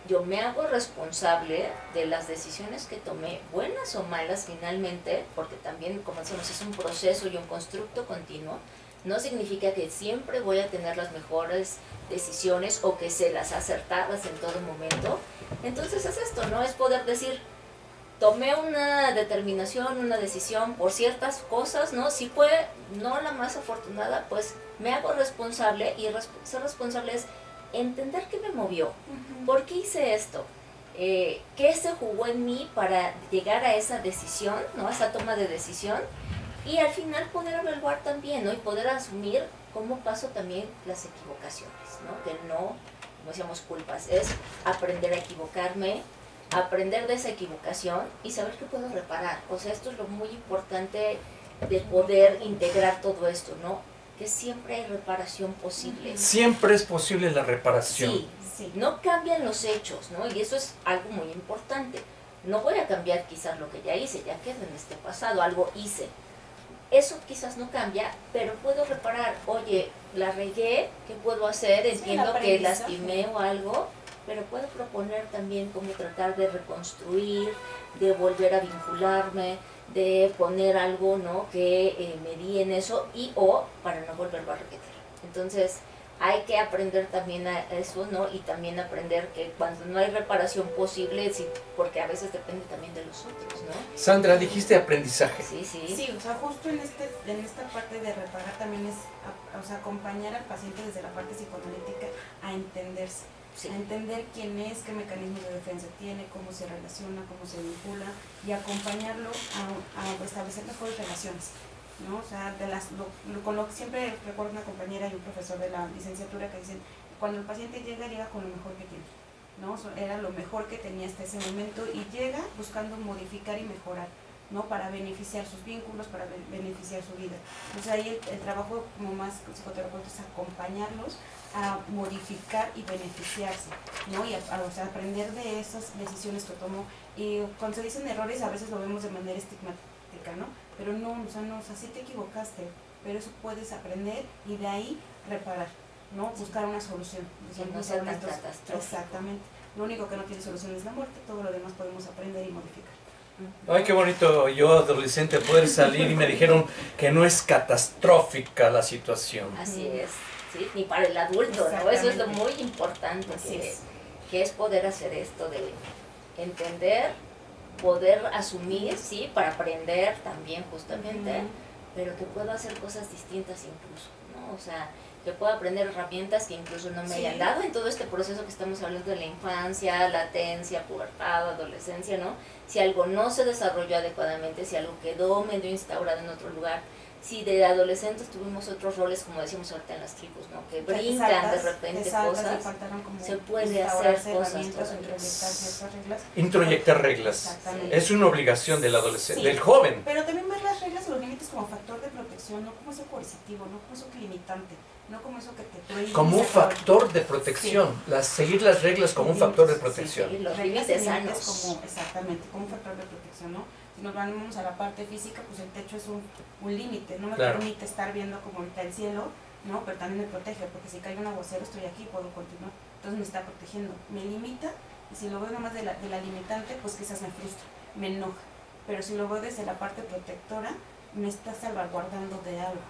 yo me hago responsable de las decisiones que tomé, buenas o malas finalmente, porque también, como decimos, es un proceso y un constructo continuo. No significa que siempre voy a tener las mejores decisiones o que se las acertadas en todo momento. Entonces es esto, ¿no? Es poder decir, tomé una determinación, una decisión por ciertas cosas, ¿no? Si fue no la más afortunada, pues me hago responsable, y ser responsable es entender qué me movió, por qué hice esto, qué se jugó en mí para llegar a esa decisión, ¿no? A esa toma de decisión, y al final poder evaluar también, ¿no? Y poder asumir cómo paso también las equivocaciones, ¿no? Que no, como decíamos, culpas, es aprender a equivocarme, aprender de esa equivocación y saber que puedo reparar. O sea, esto es lo muy importante de poder integrar todo esto, ¿no? Que siempre hay reparación posible. Siempre es posible la reparación. Sí, no cambian los hechos, ¿no? Y eso es algo muy importante. No voy a cambiar quizás lo que ya hice, ya queda en este pasado, algo hice. Eso quizás no cambia, pero puedo reparar. Oye, la regué, ¿qué puedo hacer? Entiendo que lastimé o algo, pero puedo proponer también cómo tratar de reconstruir, de volver a vincularme, de poner algo, ¿no? Que medie en eso o para no volverlo a repetir. Entonces hay que aprender también a eso, ¿no? Y también aprender que cuando no hay reparación posible, sí, porque a veces depende también de los otros, ¿no? Sandra, dijiste aprendizaje. Sí, o sea, justo en esta parte de reparar también es, o sea, acompañar al paciente desde la parte psicoanalítica a entenderse. A entender quién es, qué mecanismos de defensa tiene, cómo se relaciona, cómo se vincula, y acompañarlo a establecer mejores relaciones, ¿no? O sea, con lo que siempre recuerdo una compañera y un profesor de la licenciatura que dicen, cuando el paciente llega con lo mejor que tiene, ¿no? Era lo mejor que tenía hasta ese momento y llega buscando modificar y mejorar, ¿no? Para beneficiar sus vínculos, para beneficiar su vida. Entonces ahí el trabajo como más psicoterapeuta es acompañarlos a modificar y beneficiarse, ¿no? Y o sea, aprender de esas decisiones que tomó. Y cuando se dicen errores a veces lo vemos de manera estigmática, ¿no? Pero no, o sea, sí te equivocaste, pero eso puedes aprender y de ahí reparar, ¿no? Buscar una solución. Que no sea tan catastrófico. Exactamente. Lo único que no tiene solución es la muerte, todo lo demás podemos aprender y modificar. Ay, qué bonito, yo adolescente poder salir y me dijeron que no es catastrófica la situación. Así es, ¿sí? Ni para el adulto, ¿no? Eso es lo muy importante, que es poder hacer esto de entender, poder asumir, ¿sí? Para aprender también justamente, pero que puedo hacer cosas distintas incluso, ¿no? O sea, que puedo aprender herramientas que incluso no me hayan dado en todo este proceso que estamos hablando de la infancia, latencia, pubertad, adolescencia, ¿no? Si algo no se desarrolló adecuadamente, si algo quedó medio instaurado en otro lugar, si de adolescentes tuvimos otros roles, como decíamos ahorita en las tribus, ¿no? Que brincan de repente cosas, se puede hacer cosas todavía. Introyectar reglas. Es una obligación del adolescente, del joven. Pero también ver las reglas o los límites como factor de protección, no como eso coercitivo, no como eso limitante, no como eso que te prohíbe. Como un factor de protección, seguir las reglas como un factor de protección. Sí, los límites sanos. Exactamente, como un factor de protección, ¿no? Si nos vamos a la parte física, pues el techo es un límite, no me permite estar viendo como ahorita el cielo, ¿no? Pero también me protege, porque si cae un aguacero estoy aquí, puedo continuar. Entonces me está protegiendo, me limita, y si lo veo nada más de la limitante, pues quizás me frustra, me enoja. Pero si lo veo desde la parte protectora, me está salvaguardando de algo.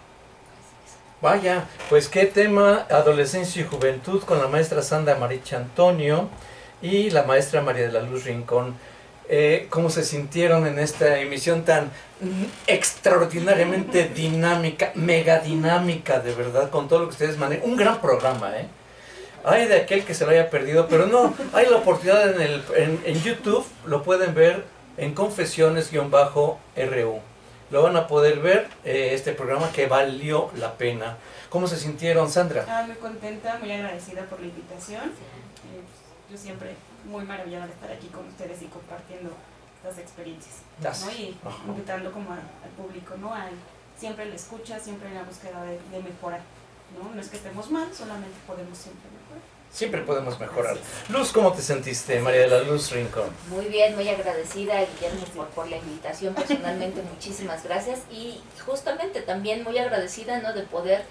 Vaya, pues qué tema, adolescencia y juventud, con la maestra Sandra Maricha Antonio y la maestra María de la Luz Rincón. ¿Cómo se sintieron en esta emisión tan extraordinariamente dinámica, mega dinámica, de verdad, con todo lo que ustedes manejan? Un gran programa, ¿eh? Hay de aquel que se lo haya perdido, pero no, hay la oportunidad en YouTube, lo pueden ver en Confesiones-RU. Lo van a poder ver, este programa que valió la pena. ¿Cómo se sintieron, Sandra? Muy contenta, muy agradecida por la invitación. Yo siempre muy maravillada de estar aquí con ustedes y compartiendo estas experiencias, ¿no? Y invitando como al público, ¿no? Siempre la escucha, siempre en la búsqueda de mejorar, ¿no? No es que estemos mal, solamente podemos siempre mejorar. Siempre podemos mejorar. Luz, ¿cómo te sentiste, María de la Luz Rincón? Muy bien, muy agradecida, Guillermo, por la invitación. Personalmente, muchísimas gracias. Y justamente también muy agradecida, ¿no? De poder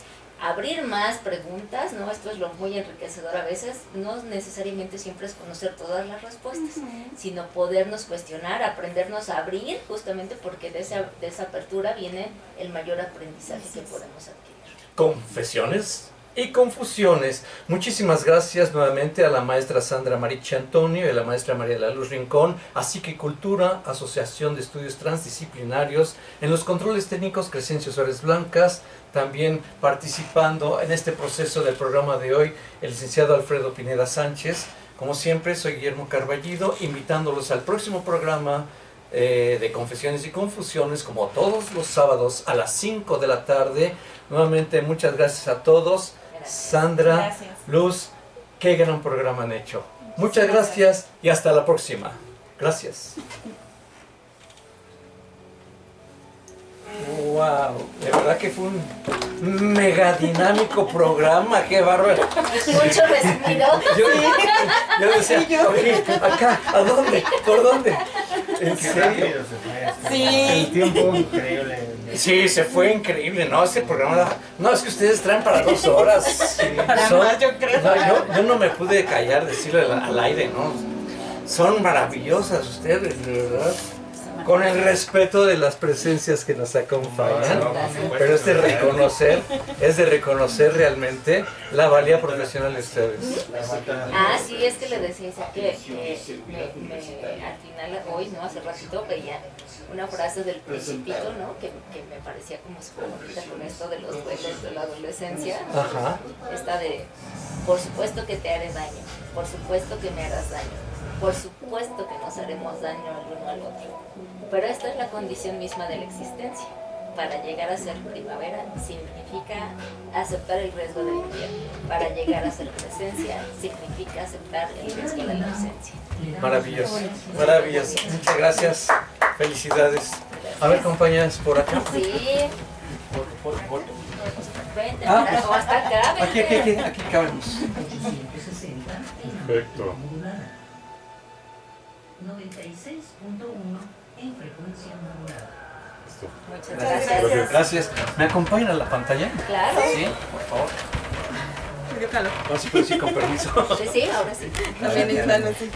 abrir más preguntas, ¿no? Esto es lo muy enriquecedor a veces. No necesariamente siempre es conocer todas las respuestas, sino podernos cuestionar, aprendernos a abrir, justamente porque de esa apertura viene el mayor aprendizaje que podemos adquirir. Confesiones y confusiones. Muchísimas gracias nuevamente a la maestra Sandra Maricha Antonio y a la maestra María de la Luz Rincón, Psiquicultura, Asociación de Estudios Transdisciplinarios, en los controles técnicos Crescencio Suárez Blancas, también participando en este proceso del programa de hoy el licenciado Alfredo Pineda Sánchez. Como siempre, soy Guillermo Carballido, invitándolos al próximo programa de Confesiones y Confusiones, como todos los sábados a las 5 de la tarde. Nuevamente, muchas gracias a todos. Gracias. Sandra, gracias. Luz, qué gran programa han hecho. Muchas gracias y hasta la próxima. Gracias. Wow, de verdad que fue un mega dinámico programa, qué bárbaro. Mucho resumido. Yo decía, oye, acá, ¿a dónde? ¿Por dónde? ¿En serio? Sí. El tiempo increíble. Sí, se fue increíble, ¿no? Este programa, no, es que ustedes traen para 2 horas. Sí, yo creo. No, yo no me pude callar, decirle al aire, ¿no? Son maravillosas ustedes, de verdad. Con el respeto de las presencias que nos acompañan, pero es de reconocer realmente la valía profesional de ustedes. Sí, es que le decía que al final hoy, ¿no? Hace ratito veía una frase del Principito, ¿no? Que me parecía como súper bonita con esto de los duelos de la adolescencia. Ajá. Esta de, por supuesto que te haré daño, por supuesto que me harás daño, por supuesto que nos haremos daño el uno al otro. Pero esta es la condición misma de la existencia. Para llegar a ser primavera significa aceptar el riesgo del invierno. Para llegar a ser presencia significa aceptar el riesgo de la ausencia. Maravilloso, maravilloso. Muchas gracias. Felicidades. A ver, compañeras, por acá. Sí. Por. Vente, Ah, o hasta acá, vente. Aquí cabemos. 860 Perfecto. modulada. 96.1 en frecuencia modulada. Muchas Gracias. gracias. Gracias. ¿Me acompañan a la pantalla? Claro. Sí, por favor. Me dio calor. No, sí, con permiso. Sí, ahora sí. También es la noche.